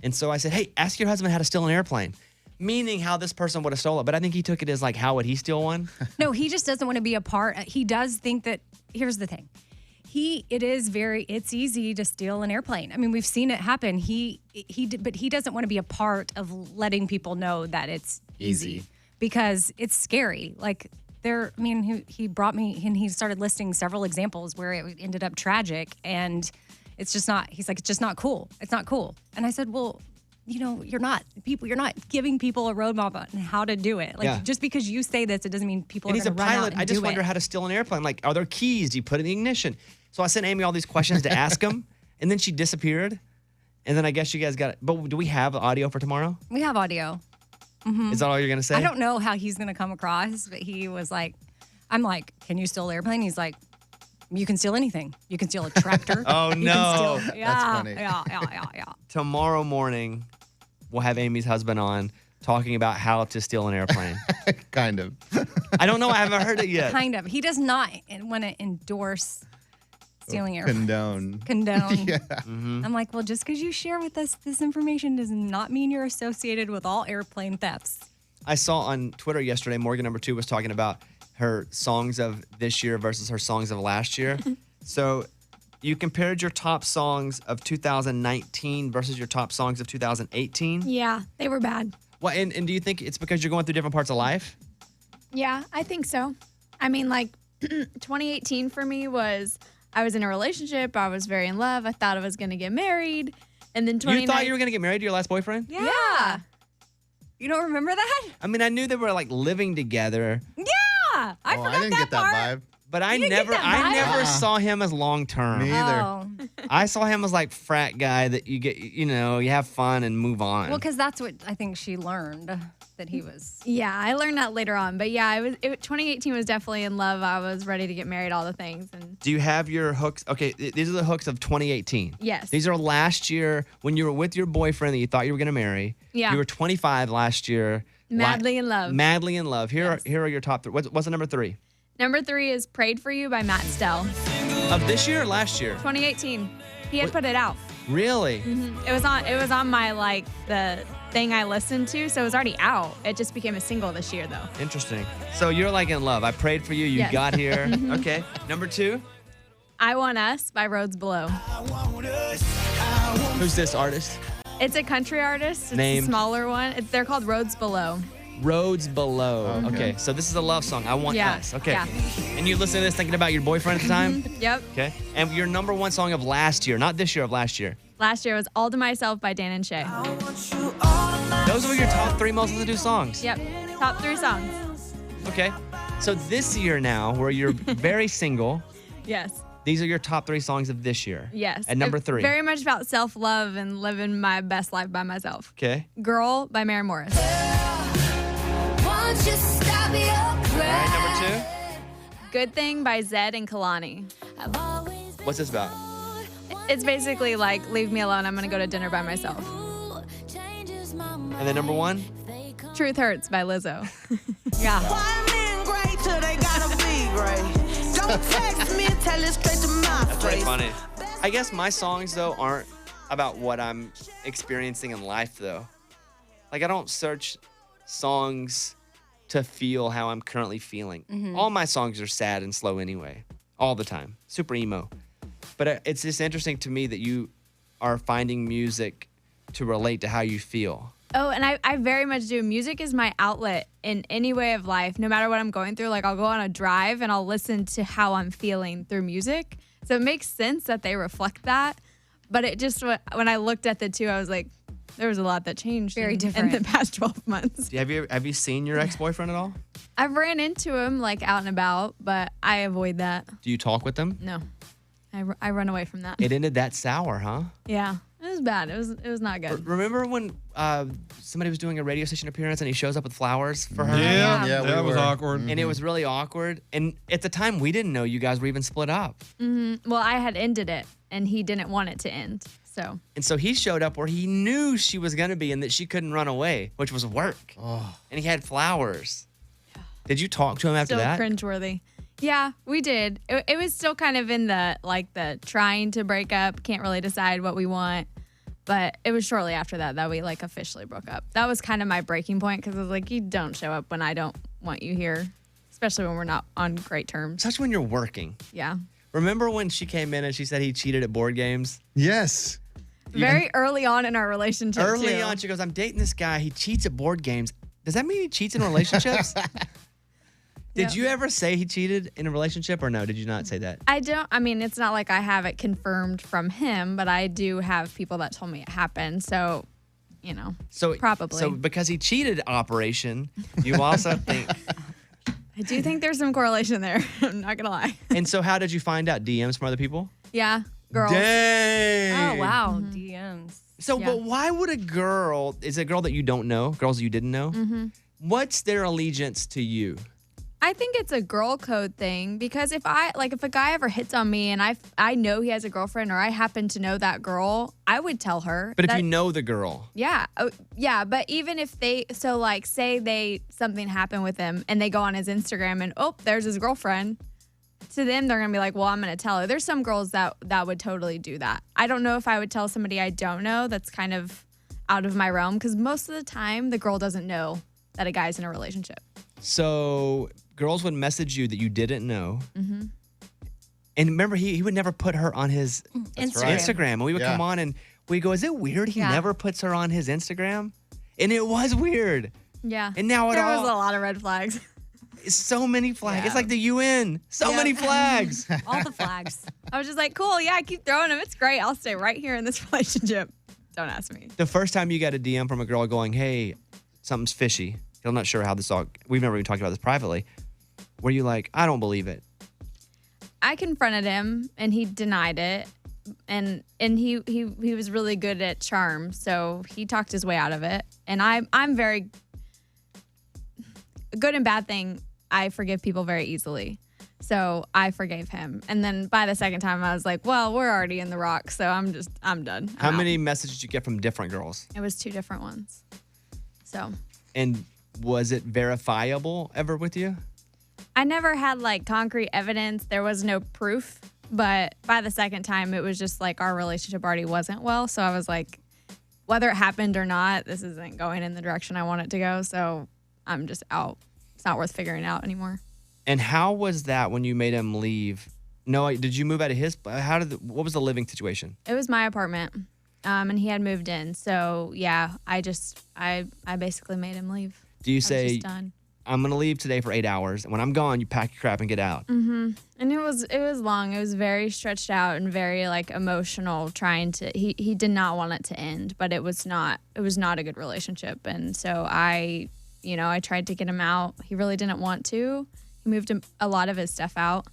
And so I said, hey, ask your husband how to steal an airplane, meaning how this person would have stolen it. But I think he took it as like, how would he steal one? No, he just doesn't want to be a part. He does think that, here's the thing. It's easy to steal an airplane. I mean, we've seen it happen. But he doesn't want to be a part of letting people know that it's easy because it's scary. Like he brought me and he started listing several examples where it ended up tragic, and it's just not. He's like, it's just not cool. It's not cool. And I said, well, you're not giving people a roadmap on how to do it. Like just because you say this, it doesn't mean people. And are he's a gonna run pilot. out and I just do wonder it. how to steal an airplane. Like, are there keys? Do you put it in the ignition? So I sent Amy all these questions to ask him, and then she disappeared. And then I guess you guys got it. But do we have audio for tomorrow? We have audio. Is that all you're gonna say? I don't know how he's gonna come across, but he was like, I'm like, can you steal an airplane? He's like, you can steal anything. You can steal a tractor. Oh, You can no. steal- That's funny. Yeah. Tomorrow morning, we'll have Amy's husband on talking about how to steal an airplane. Kind of. I don't know. I haven't heard it yet. Kind of. He does not want to endorse stealing airplanes. Condone. Yeah. I'm like, well, just because you share with us this information does not mean you're associated with all airplane thefts. I saw on Twitter yesterday, Morgan number 2 was talking about her songs of this year versus her songs of last year. So you compared your top songs of 2019 versus your top songs of 2018. Yeah, they were bad. Well, and do you think it's because you're going through different parts of life? Yeah, I think so. I mean, like 2018 for me was I was in a relationship. I was very in love. I thought I was going to get married. And then 2019. You thought you were going to get married to your last boyfriend? Yeah. You don't remember that? I mean, I knew they were like living together, Yeah. I forgot I didn't get that part. vibe. but I You didn't get never that vibe? saw him as long term. Me either. Oh. I saw him as like frat guy that you get, you have fun and move on. Well, because that's what I think she learned, that he was. Yeah, I learned that later on. But yeah, 2018 was definitely in love. I was ready to get married, all the things. And Do you have your hooks? Okay, these are the hooks of 2018. Yes. These are last year when you were with your boyfriend that you thought you were going to marry. Yeah. You were 25 last year. Madly in love. Madly in love. Here are your top 3. What's the number 3? Number 3 is Prayed for You by Matt Stell. Of this year or last year? 2018. He had put it out. Really? It was on my like the thing I listened to, so it was already out. It just became a single this year though. Interesting. So you're like in love. I prayed for you. You Yes. got here. Okay. Number 2. I Want Us by Roads Below. Who's this artist? It's a country artist. It's Named? a smaller one. They're called Roads Below. Roads Below. Okay. So this is a love song. I Want Yeah, Us. Okay. yeah. And you listen to this thinking about your boyfriend at the time? Yep. Okay. And your number 1 song of last year, not this year, of last year. Last year was All to Myself by Dan and Shay. Those were your top 3 most listened to songs. Yep. Top 3 songs. Okay. So this year now, where you're very single, Yes. These are your top 3 songs of this year. Yes. At number 3. Very much about self-love and living my best life by myself. Okay. Girl by Mary Morris. All right, number 2. Good Thing by Zed and Kalani. What's this about? It's basically like, leave me alone, I'm going to go to dinner by myself. And then number 1? Truth Hurts by Lizzo. Yeah. Don't text me and tell it straight to my That's pretty face. funny. I guess my songs, though, aren't about what I'm experiencing in life, though. Like, I don't search songs to feel how I'm currently feeling. All my songs are sad and slow anyway, all the time. Super emo. But it's just interesting to me that you are finding music to relate to how you feel. Oh, and I very much do. Music is my outlet in any way of life, no matter what I'm going through. Like, I'll go on a drive and I'll listen to how I'm feeling through music. So it makes sense that they reflect that. But it just, when I looked at the two, I was like, there was a lot that changed Very in different. the past 12 months. Have you seen your ex-boyfriend at all? I've ran into him, like, out and about, but I avoid that. Do you talk with them? No. I run away from that. It ended that sour, huh? Yeah. It was bad. It was not good. Remember when somebody was doing a radio station appearance and he shows up with flowers for her? Yeah, that was awkward. And it was really awkward. And at the time, we didn't know you guys were even split up. Well, I had ended it, and he didn't want it to end. So. And so he showed up where he knew she was going to be and that she couldn't run away, which was work. Oh. And he had flowers. Did you talk to him after Still that? cringeworthy. Yeah, we did. It was still kind of in the trying to break up, can't really decide what we want. But it was shortly after that we like officially broke up. That was kind of my breaking point because I was like, you don't show up when I don't want you here, especially when we're not on great terms. Such when you're working. Yeah. Remember when she came in and she said he cheated at board games? Yes. Very early on in our relationship. Early too. on, she goes, I'm dating this guy. He cheats at board games. Does that mean he cheats in relationships? Did you ever say he cheated in a relationship or no? Did you not say that? I mean, it's not like I have it confirmed from him, but I do have people that told me it happened. So, probably. So because he cheated Operation, you also think. I do think there's some correlation there. I'm not going to lie. And so how did you find out? DMs from other people? Yeah. Girls. Dang. Oh, wow. DMs. So, but why would is it a girl that you don't know, girls you didn't know? What's their allegiance to you? I think it's a girl code thing because if a guy ever hits on me and I know he has a girlfriend or I happen to know that girl, I would tell her. But if you know the girl. Yeah. Oh, yeah. But even if say something happened with him and they go on his Instagram and, there's his girlfriend. To them, they're going to be like, well, I'm going to tell her. There's some girls that would totally do that. I don't know if I would tell somebody I don't know. That's kind of out of my realm because most of the time the girl doesn't know that a guy's in a relationship. So girls would message you that you didn't know. And remember, he would never put her on his Instagram. And we would come on and we go, is it weird he never puts her on his Instagram? And it was weird. Yeah. And now there was a lot of red flags. So many flags. It's like the UN. So many flags. All the flags. I was just like, cool. Yeah, I keep throwing them. It's great. I'll stay right here in this relationship. Don't ask me. The first time you got a DM from a girl going, hey, something's fishy. I'm not sure how this all, we've never even talked about this privately. Were you like, I don't believe it? I confronted him and he denied it. And he was really good at charm. So he talked his way out of it. And I'm very good and bad thing. I forgive people very easily. So I forgave him. And then by the second time, I was like, well, we're already in the rock. So I'm done. How many messages did you get from different girls? It was 2 different ones. So. And was it verifiable ever with you? I never had like concrete evidence. There was no proof. But by the second time, it was just like our relationship already wasn't well. So I was like, whether it happened or not, this isn't going in the direction I want it to go. So I'm just out. It's not worth figuring out anymore. And how was that when you made him leave? No, did you move out of his? What was the living situation? It was my apartment, and he had moved in. So yeah, I basically made him leave. Do you say, done. I'm gonna leave today for 8 hours, and when I'm gone, you pack your crap and get out? And it was long. It was very stretched out and very like emotional. He did not want it to end, but it was not a good relationship. And so I tried to get him out. He really didn't want to. He moved a lot of his stuff out,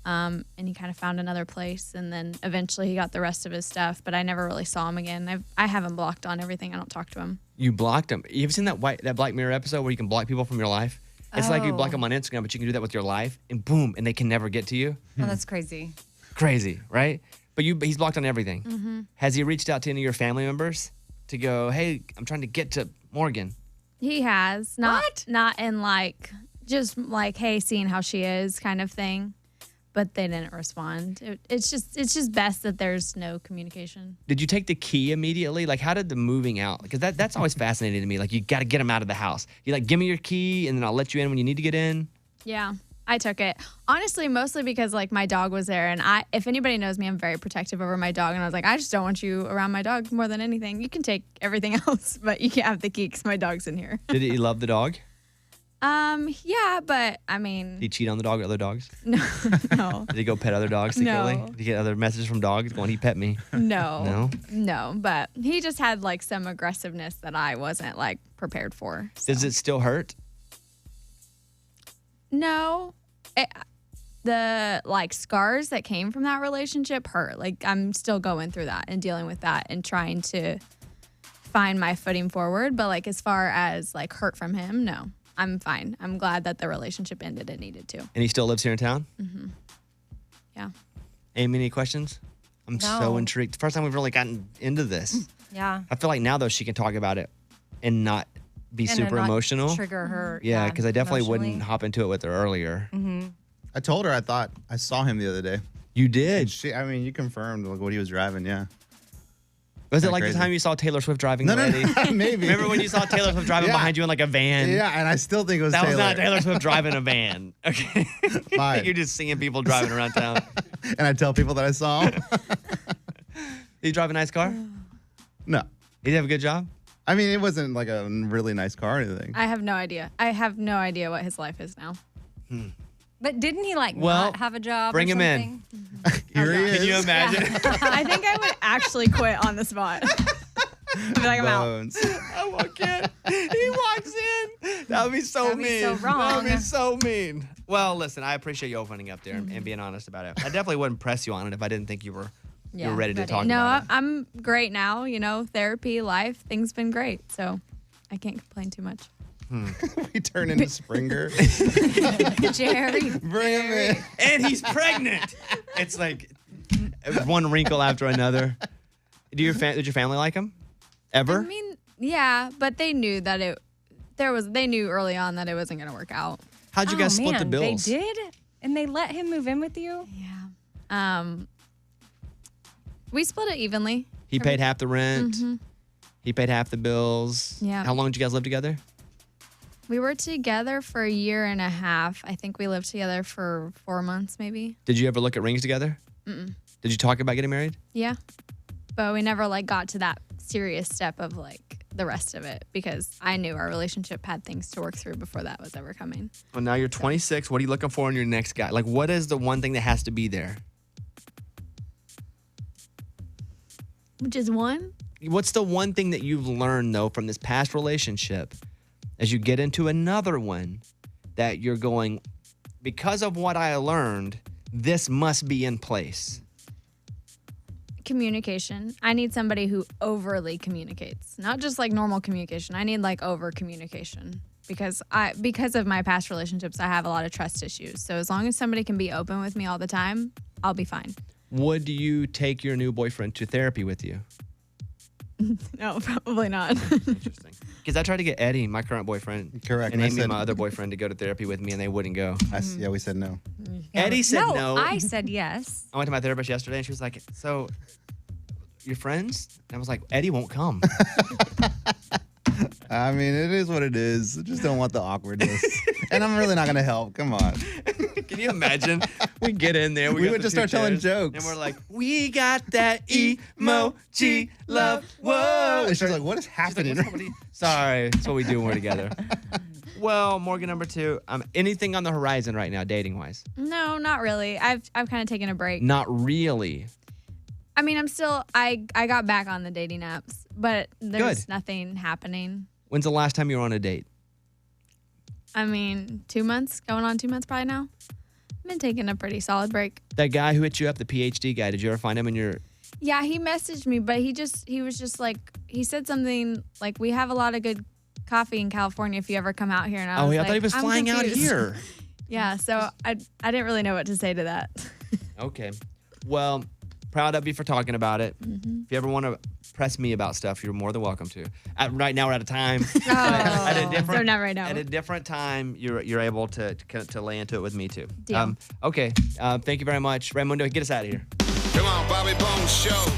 And he kind of found another place, and then eventually he got the rest of his stuff. But I never really saw him again. I have him blocked on everything. I don't talk to him. You blocked him. You ever seen that Black Mirror episode where you can block people from your life? It's like you block them on Instagram, but you can do that with your life, and boom, and they can never get to you. Oh, that's crazy. Crazy, right? But he's blocked on everything. Has he reached out to any of your family members to go, hey, I'm trying to get to Morgan? He has not in like just like, hey, seeing how she is kind of thing. But they didn't respond. It's just best that there's no communication. Did you take the key immediately? Like, how did the moving out? Because that's always fascinating to me. Like, you got to get them out of the house. You like, give me your key, and then I'll let you in when you need to get in. Yeah, I took it. Honestly, mostly because like my dog was there, and if anybody knows me, I'm very protective over my dog, and I was like, I just don't want you around my dog more than anything. You can take everything else, but you can't have the key because my dog's in here. Did he love the dog? Yeah, but I mean, Did he cheat on the dog or other dogs? no, Did he go pet other dogs secretly? No. Did he get other messages from dogs going, he pet me? no. But he just had like some aggressiveness that I wasn't like prepared for. So. Does it still hurt? No, the like scars that came from that relationship hurt. Like I'm still going through that and dealing with that and trying to find my footing forward. But like as far as like hurt from him, no. I'm fine. I'm glad that the relationship ended. It needed to. And he still lives here in town? Mm-hmm. Yeah. Amy, any questions? I'm so intrigued. First time we've really gotten into this. Yeah. I feel like now, though, she can talk about it and not be And super not emotional. trigger her. Yeah, because I definitely emotionally. wouldn't hop into it with her earlier. Mm-hmm. I told her I thought I saw him the other day. You did? I mean, you confirmed like, what he was driving, yeah. Was it Kinda like crazy. the time you saw Taylor Swift driving No, the no, lady? no, maybe. Remember when you saw Taylor Swift driving Yeah. behind you in like a van? Yeah, and I still think it was That Taylor. was not Taylor Swift driving a van. Okay. Fine. You're just seeing people driving around town. And I tell people that I saw him. Did you drive a nice car? No. Did you have a good job? I mean, it wasn't like a really nice car or anything. I have no idea. I have no idea what his life is now. But didn't he like Well, not have a job? bring or him in. something? Here he is. Can you imagine? I think I would actually quit on the spot. I'd be like, I'm out. Bones. I walk in. He walks in. That would be so That'd be mean. so wrong. That would be so mean. Well, listen, I appreciate you opening up there and being honest about it. I definitely wouldn't press you on it if I didn't think you were ready to talk No, about it. I'm great now. You know, therapy, life, things been great. So I can't complain too much. We turn into Springer. Jerry. Bring him in. And he's pregnant. It's like one wrinkle after another. Did your family like him? Ever? I mean, yeah, but they knew that they knew early on that it wasn't going to work out. How'd you guys split the bills? They did? And they let him move in with you? Yeah. We split it evenly. He paid half the rent. He paid half the bills. Yeah. How long did you guys live together? We were together for a year and a half. I think we lived together for 4 months, maybe. Did you ever look at rings together? Mm-mm. Did you talk about getting married? Yeah. But we never like got to that serious step of like the rest of it because I knew our relationship had things to work through before that was ever coming. Well, now you're 26. What are you looking for in your next guy? Like, what is the one thing that has to be there? Which is one? What's the one thing that you've learned, though, from this past relationship as you get into another one that you're going, because of what I learned, this must be in place? Communication. I need somebody who overly communicates, not just like normal communication. I need like over communication because of my past relationships, I have a lot of trust issues. So as long as somebody can be open with me all the time, I'll be fine. Would you take your new boyfriend to therapy with you? No, probably not. Interesting. Because I tried to get Eddie, my current boyfriend, Correct. and I Amy, said- my other boyfriend, to go to therapy with me, and they wouldn't go. Yeah, we said no. Eddie said no. I said yes. I went to my therapist yesterday, and she was like, "So, your friends?" And I was like, "Eddie won't come." I mean, it is what it is. I just don't want the awkwardness. And I'm really not going to help. Come on. Can you imagine? We get in there. We got would the just two start telling chairs, jokes. And we're like, we got that emoji love. Whoa. And she's like, what is happening? Sorry. That's what we do when we're together. Well, Morgan, number 2, anything on the horizon right now, dating-wise? No, not really. I've kind of taken a break. Not really. I mean, I'm still I got back on the dating apps, but there's Good. nothing happening. When's the last time you were on a date? I mean, 2 months, going on 2 months probably now. I've been taking a pretty solid break. That guy who hit you up, the PhD guy, did you ever find him in your? Yeah, he messaged me, but he was just like, he said something like, we have a lot of good coffee in California if you ever come out here. And I was I like, thought he was I'm flying out confused. here. Yeah, so I didn't really know what to say to that. Okay. Well, proud of you for talking about it. Mm-hmm. If you ever want to press me about stuff, you're more than welcome to. Right now, we're out of time. Oh, so not right now. At a different time, you're able to lay into it with me too. Deal. Okay. Thank you very much, Raymundo. Get us out of here. Come on, Bobby Bones Show.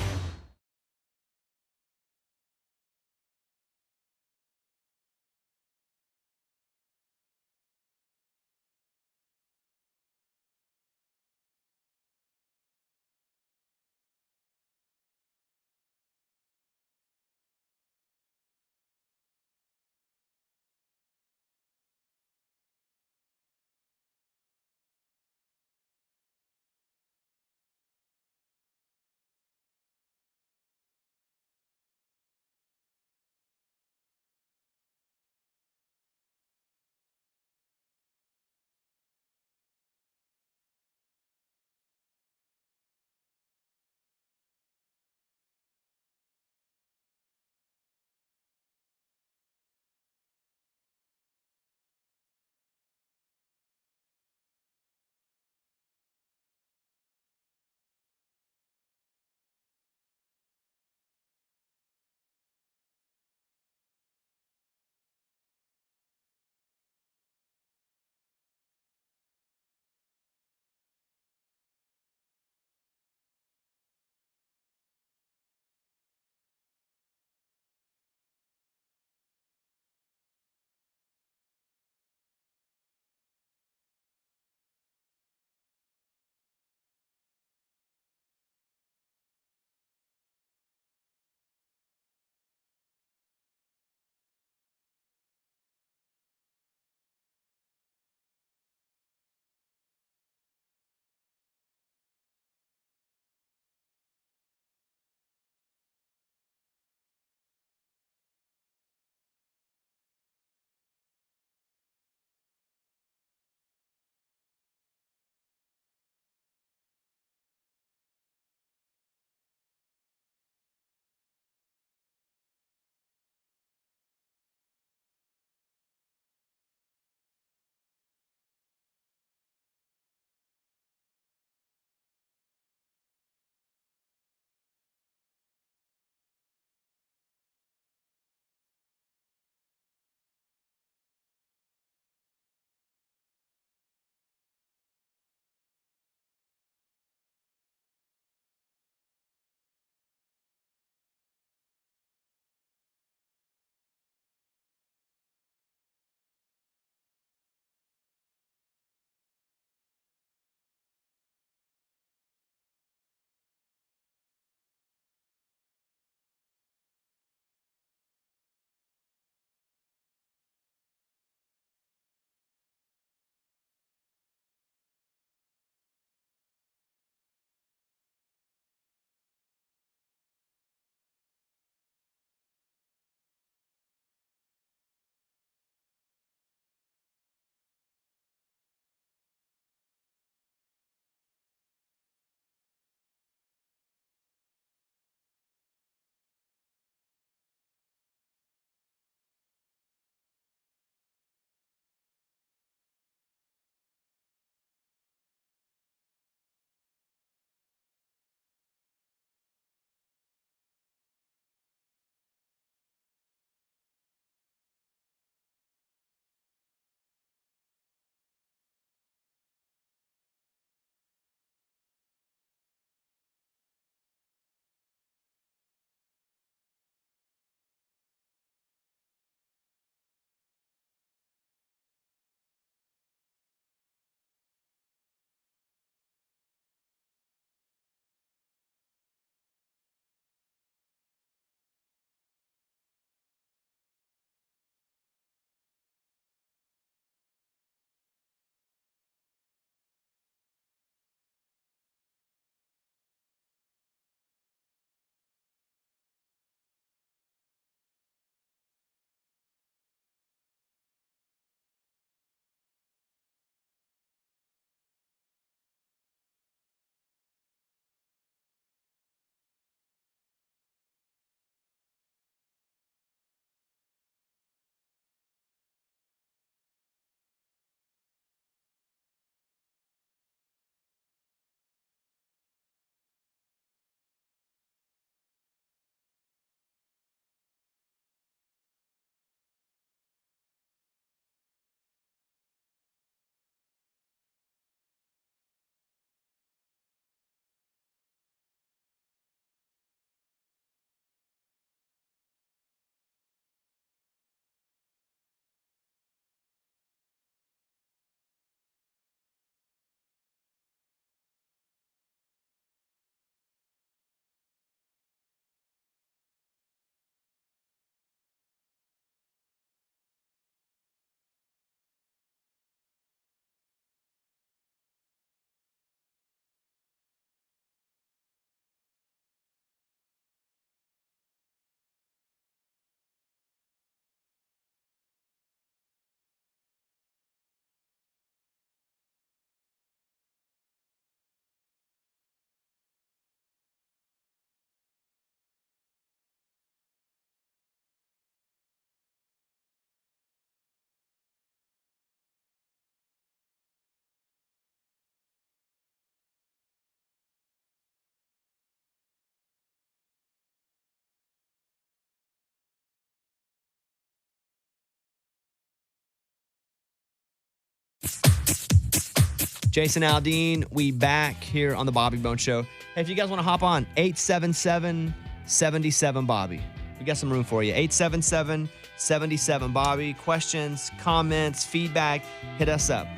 Jason Aldean, we back here on the Bobby Bone Show. Hey, if you guys want to hop on, 877-77-Bobby. We got some room for you. 877-77-Bobby. Questions, comments, feedback, hit us up.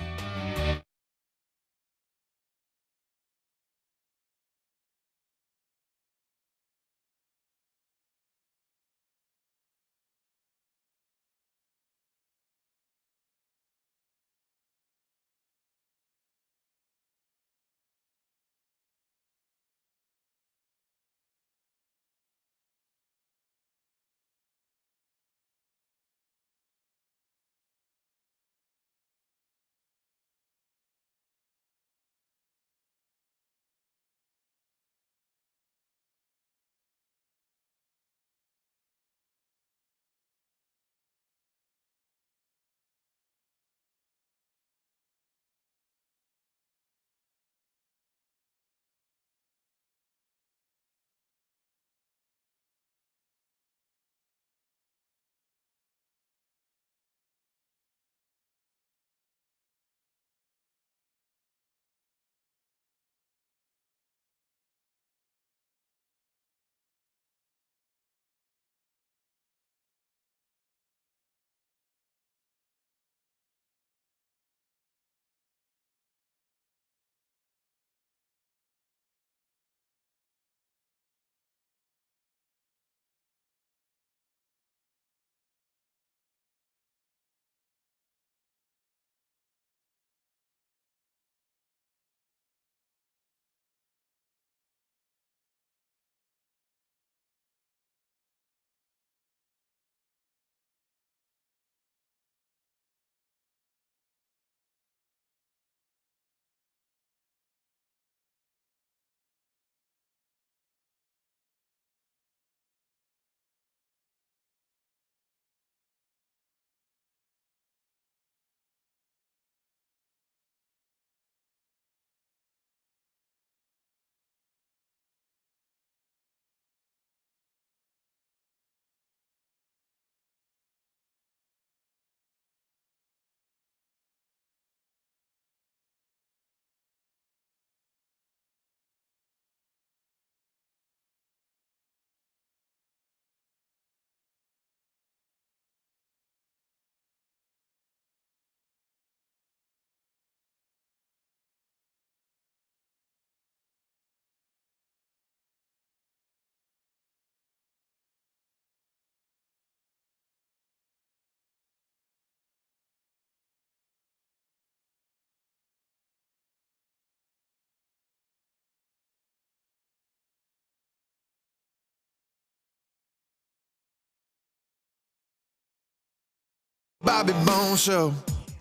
Bobby Bone Show.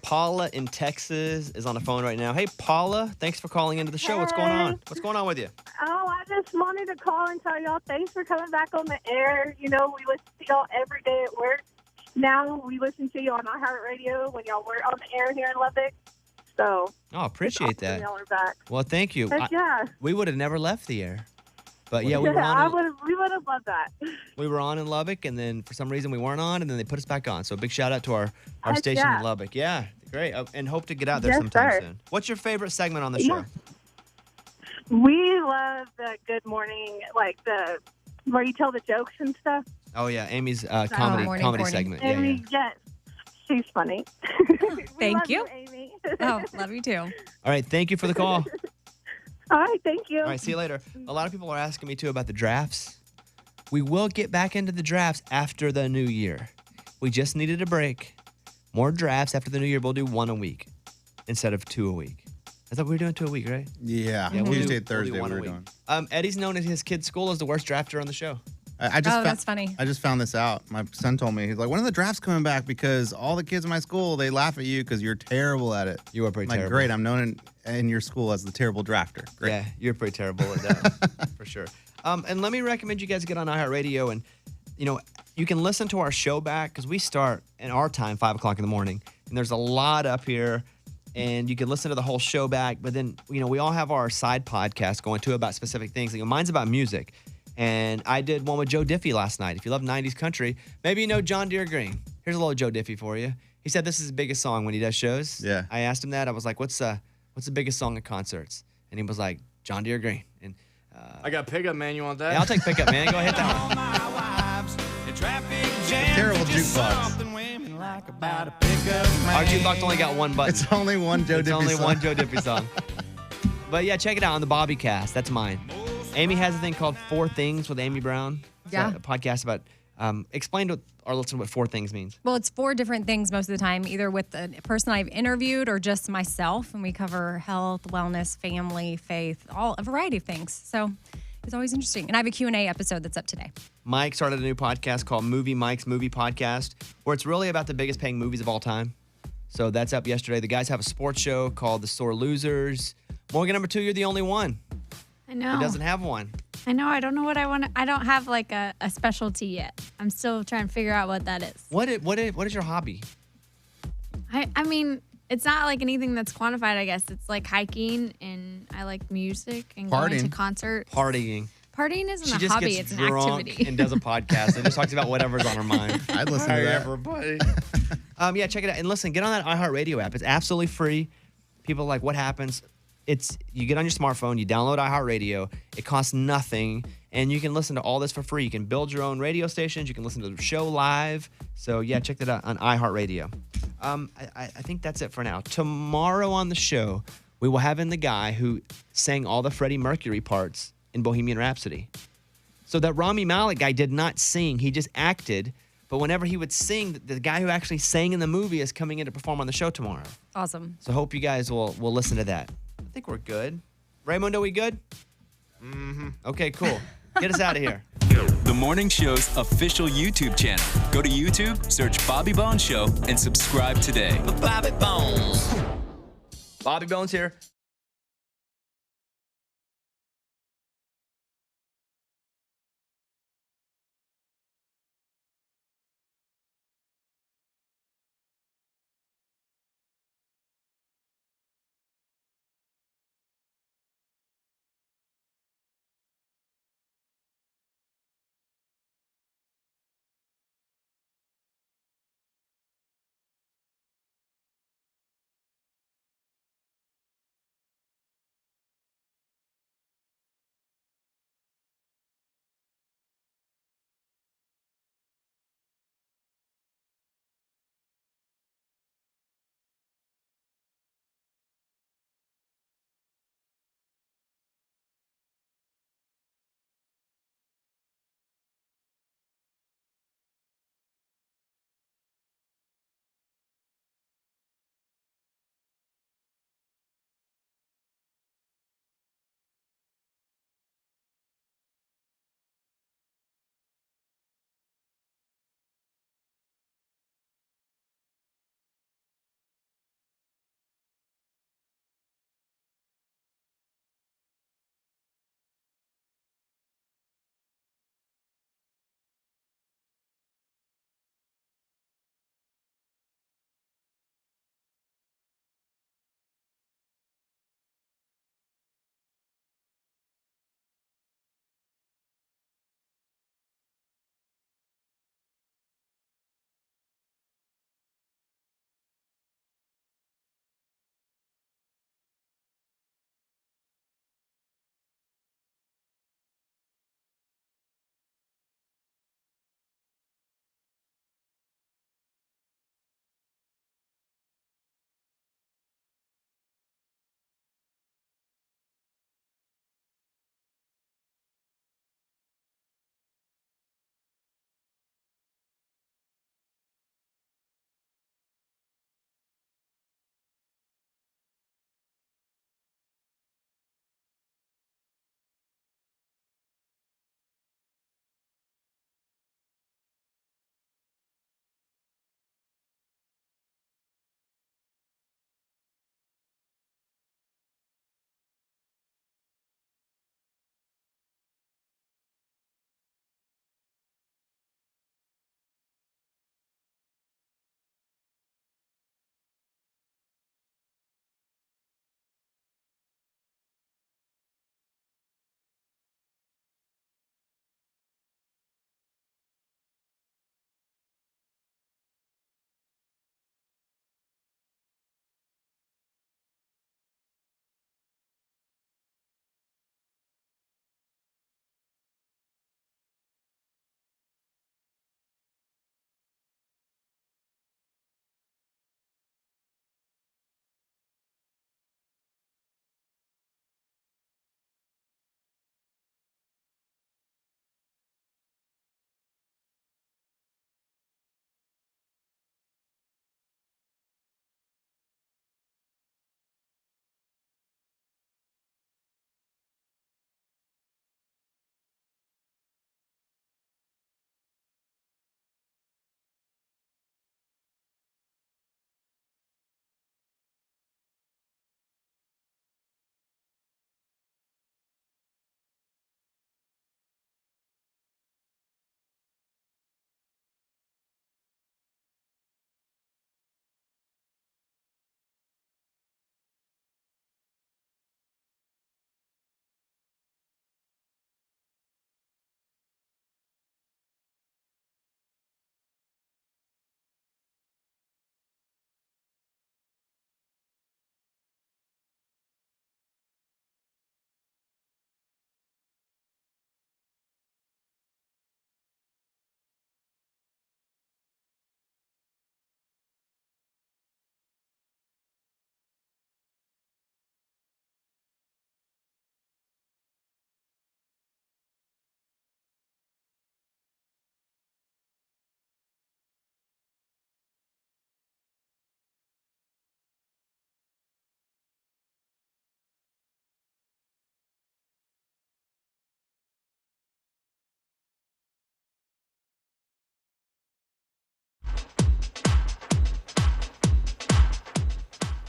Paula in Texas is on the phone right now. Hey, Paula, thanks for calling into the show. What's going on? What's going on with you? Oh, I just wanted to call and tell y'all thanks for coming back on the air. You know, we listen to y'all every day at work. Now we listen to you on iHeartRadio when y'all were on the air here in Lubbock. So, Oh, appreciate that. y'all are back. Well, thank you. Heck yeah. We would have never left the air. But yeah, we were I on. we would have loved that. We were on in Lubbock, and then for some reason we weren't on, and then they put us back on. So big shout out to our Heck station yeah. in Lubbock. Yeah, great, and hope to get out there Yes, sometime sir. soon. What's your favorite segment on the show? We love the Good Morning, like the where you tell the jokes and stuff. Oh yeah, Amy's Morning, comedy morning. segment. Amy, yes, she's funny. Thank love you. Amy. Oh, love you too. All right, thank you for the call. All right, thank you. All right, see you later. A lot of people are asking me too about the drafts. We will get back into the drafts after the new year. We just needed a break. More drafts after the new year. We'll do one a week instead of two a week. I thought we were doing two a week, right? Yeah, we'll Tuesday, do Thursday one we a were week. doing. Eddie's known at his kid's school as the worst drafter on the show. I just That's funny. I just found this out. My son told me, he's like, when are the drafts coming back? Because all the kids in my school, they laugh at you because you're terrible at it. You are pretty I'm like, terrible. great, I'm known in your school as the terrible drafter. Great. Yeah, you're pretty terrible at that, for sure. And let me recommend you guys get on iHeartRadio, and you can listen to our show back because we start in our time 5 o'clock in the morning, and there's a lot up here, and you can listen to the whole show back. But then we all have our side podcast going too about specific things. Mine's about music, and I did one with Joe Diffie last night. If you love 90s country, maybe you know John Deere Green. Here's a little Joe Diffie for you. He said this is his biggest song when he does shows. Yeah. I asked him that. I was like, what's what's the biggest song at concerts? And he was like, John Deere Green. And I got pickup, man. You want that? yeah, I'll take pickup, man. Go ahead, that one. Terrible jukebox. Our jukebox only got one button. It's only one Joe It's Dippy only song. one Joe Dippy song. But yeah, check it out on the Bobby Cast. That's mine. Amy has a thing called Four Things with Amy Brown. It's Yeah. a podcast about, explain to our listener what Four Things means. Well, it's 4 different things most of the time, either with a person I've interviewed or just myself. And we cover health, wellness, family, faith, a variety of things. So it's always interesting. And I have a Q&A episode that's up today. Mike started a new podcast called Mike's Movie Podcast, where it's really about the biggest paying movies of all time. So that's up yesterday. The guys have a sports show called The Sore Losers. Morgan, number 2, you're the only one I know. who doesn't have one. I know. I don't know what I want. I don't have like a specialty yet. I'm still trying to figure out what that is. What is your hobby? I mean, it's not like anything that's quantified, I guess. It's like hiking, and I like music and going to Partying. concerts. Partying. Partying isn't She a just hobby, gets it's an drunk activity. and does a podcast and just talks about whatever's on her mind. I'd listen to Hey, that. everybody. Yeah, check it out. And listen, get on that iHeartRadio app. It's absolutely free. People are like, what happens? You get on your smartphone, you download iHeartRadio. It costs nothing, and you can listen to all this for free. You can build your own radio stations. You can listen to the show live. So yeah, check that out on iHeartRadio. I think that's it for now. Tomorrow on the show, we will have in the guy who sang all the Freddie Mercury parts in Bohemian Rhapsody. So that Rami Malek guy did not sing; he just acted. But whenever he would sing, the guy who actually sang in the movie is coming in to perform on the show tomorrow. Awesome. So hope you guys will listen to that. I think we're good. Raymundo, we good? Mm-hmm. Okay, cool. Get us out of here. The morning show's official YouTube channel. Go to YouTube, search Bobby Bones Show, and subscribe today. Bobby Bones. Bobby Bones here.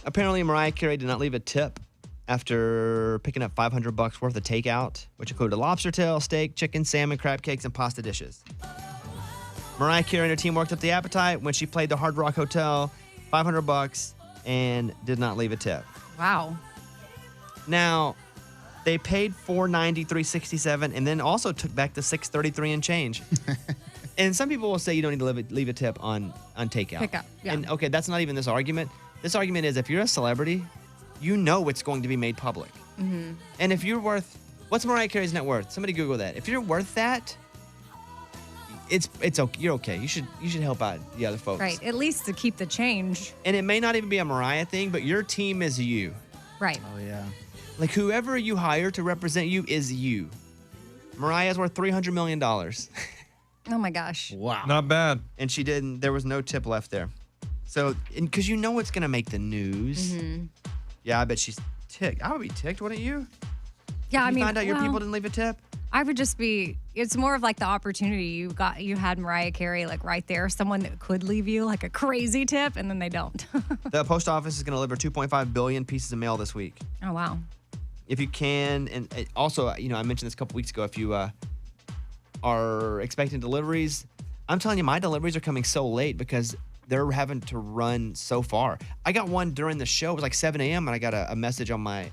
Apparently, Mariah Carey did not leave a tip after picking up $500 worth of takeout, which included lobster tail, steak, chicken, salmon, crab cakes, and pasta dishes. Mariah Carey and her team worked up the appetite when she played the Hard Rock Hotel, $500, and did not leave a tip. Wow. Now, they paid $493.67 and then also took back the $633 and change. And some people will say you don't need to leave a tip on takeout. Pickup, yeah. And okay, that's not even this argument. This argument is if you're a celebrity, you know it's going to be made public. Mm-hmm. And if you're worth, what's Mariah Carey's net worth? Somebody Google that. If you're worth that, it's okay. You're okay. You should help out the other folks. Right. At least to keep the change. And it may not even be a Mariah thing, but your team is you. Right. Oh, yeah. Like whoever you hire to represent you is you. Mariah's worth $300 million. Oh my gosh. Wow. Not bad. And she didn't, there was no tip left there. So, because you know it's going to make the news. Mm-hmm. Yeah, I bet she's ticked. I would be ticked, wouldn't you? Yeah, If I you mean, find out your people didn't leave a tip? I would just be. It's more of like the opportunity you had Mariah Carey like right there, someone that could leave you like a crazy tip, and then they don't. The post office is going to deliver 2.5 billion pieces of mail this week. Oh wow. If you can, and also, I mentioned this a couple weeks ago, if you are expecting deliveries, I'm telling you, my deliveries are coming so late because they're having to run so far. I got one during the show. It was like 7 a.m. and I got a message on my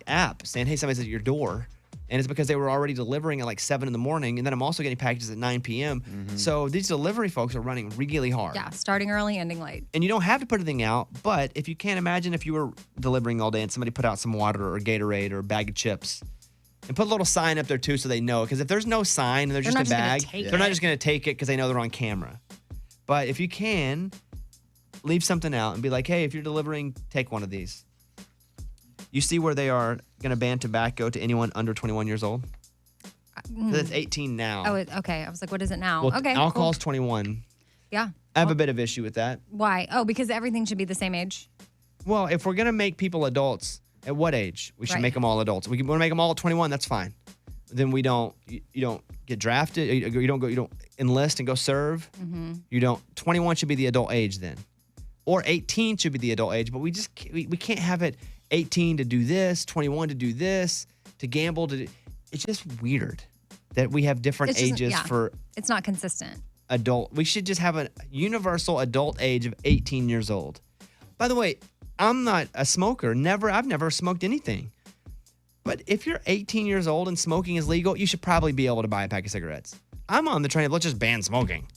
app saying, hey, somebody's at your door. And it's because they were already delivering at like 7 in the morning. And then I'm also getting packages at 9 p.m. Mm-hmm. So these delivery folks are running really hard. Yeah, starting early, ending late. And you don't have to put anything out, but if you can't imagine if you were delivering all day and somebody put out some water or Gatorade or a bag of chips, and put a little sign up there too so they know. Because if there's no sign and there's They're just a not bag, just gonna take they're not it. just going to take it because they know they're on camera. But if you can, leave something out and be like, hey, if you're delivering, take one of these. You see where they are going to ban tobacco to anyone under 21 years old? 'Cause it's 18 now. Oh, okay. I was like, what is it now? Well, Okay. alcohol's cool. 21. Yeah. I have a bit of issue with that. Why? Oh, because everything should be the same age. Well, if we're gonna make people adults, at what age? We should Right. make them all adults. We want to make them all at 21. That's fine. Then we don't. You don't get drafted. You don't go. You don't enlist and go serve. Mm-hmm. You don't. 21 should be the adult age then, or 18 should be the adult age. But we just we can't have it 18 to do this, 21 to do this, to gamble to. It's just weird that we have different It's just- ages yeah. for It's not consistent. adult. We should just have a universal adult age of 18 years old. By the way, I'm not a smoker. I've never smoked anything. But if you're 18 years old and smoking is legal, you should probably be able to buy a pack of cigarettes. I'm on the train of let's just ban smoking.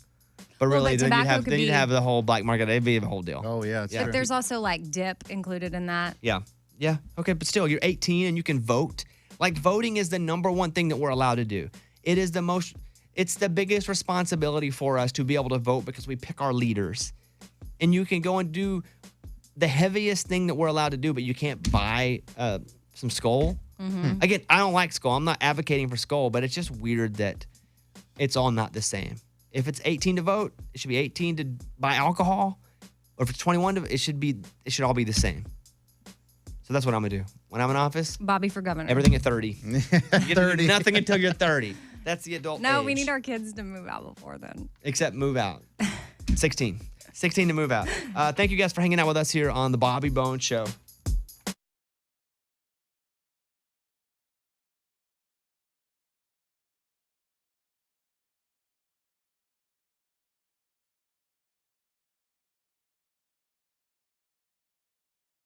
But Well, really, but tobacco could you'd be- have the whole black market. It'd be a whole deal. Oh, yeah. But there's also like dip included in that. Yeah. Yeah. Okay. But still, you're 18 and you can vote. Like voting is the number one thing that we're allowed to do. It's the biggest responsibility for us to be able to vote because we pick our leaders. And you can go and do the heaviest thing that we're allowed to do, but you can't buy some Skull. Mm-hmm. Again, I don't like Skull. I'm not advocating for Skull, but it's just weird that it's all not the same. If it's 18 to vote, it should be 18 to buy alcohol. Or if it's 21 it should all be the same. So that's what I'm gonna do. When I'm in office, Bobby for governor. everything at 30. You get to do 30. nothing until you're 30. That's the adult No, age. we need our kids to move out before then. Except move out. 16. 16 to move out. Thank you guys for hanging out with us here on the Bobby Bones Show.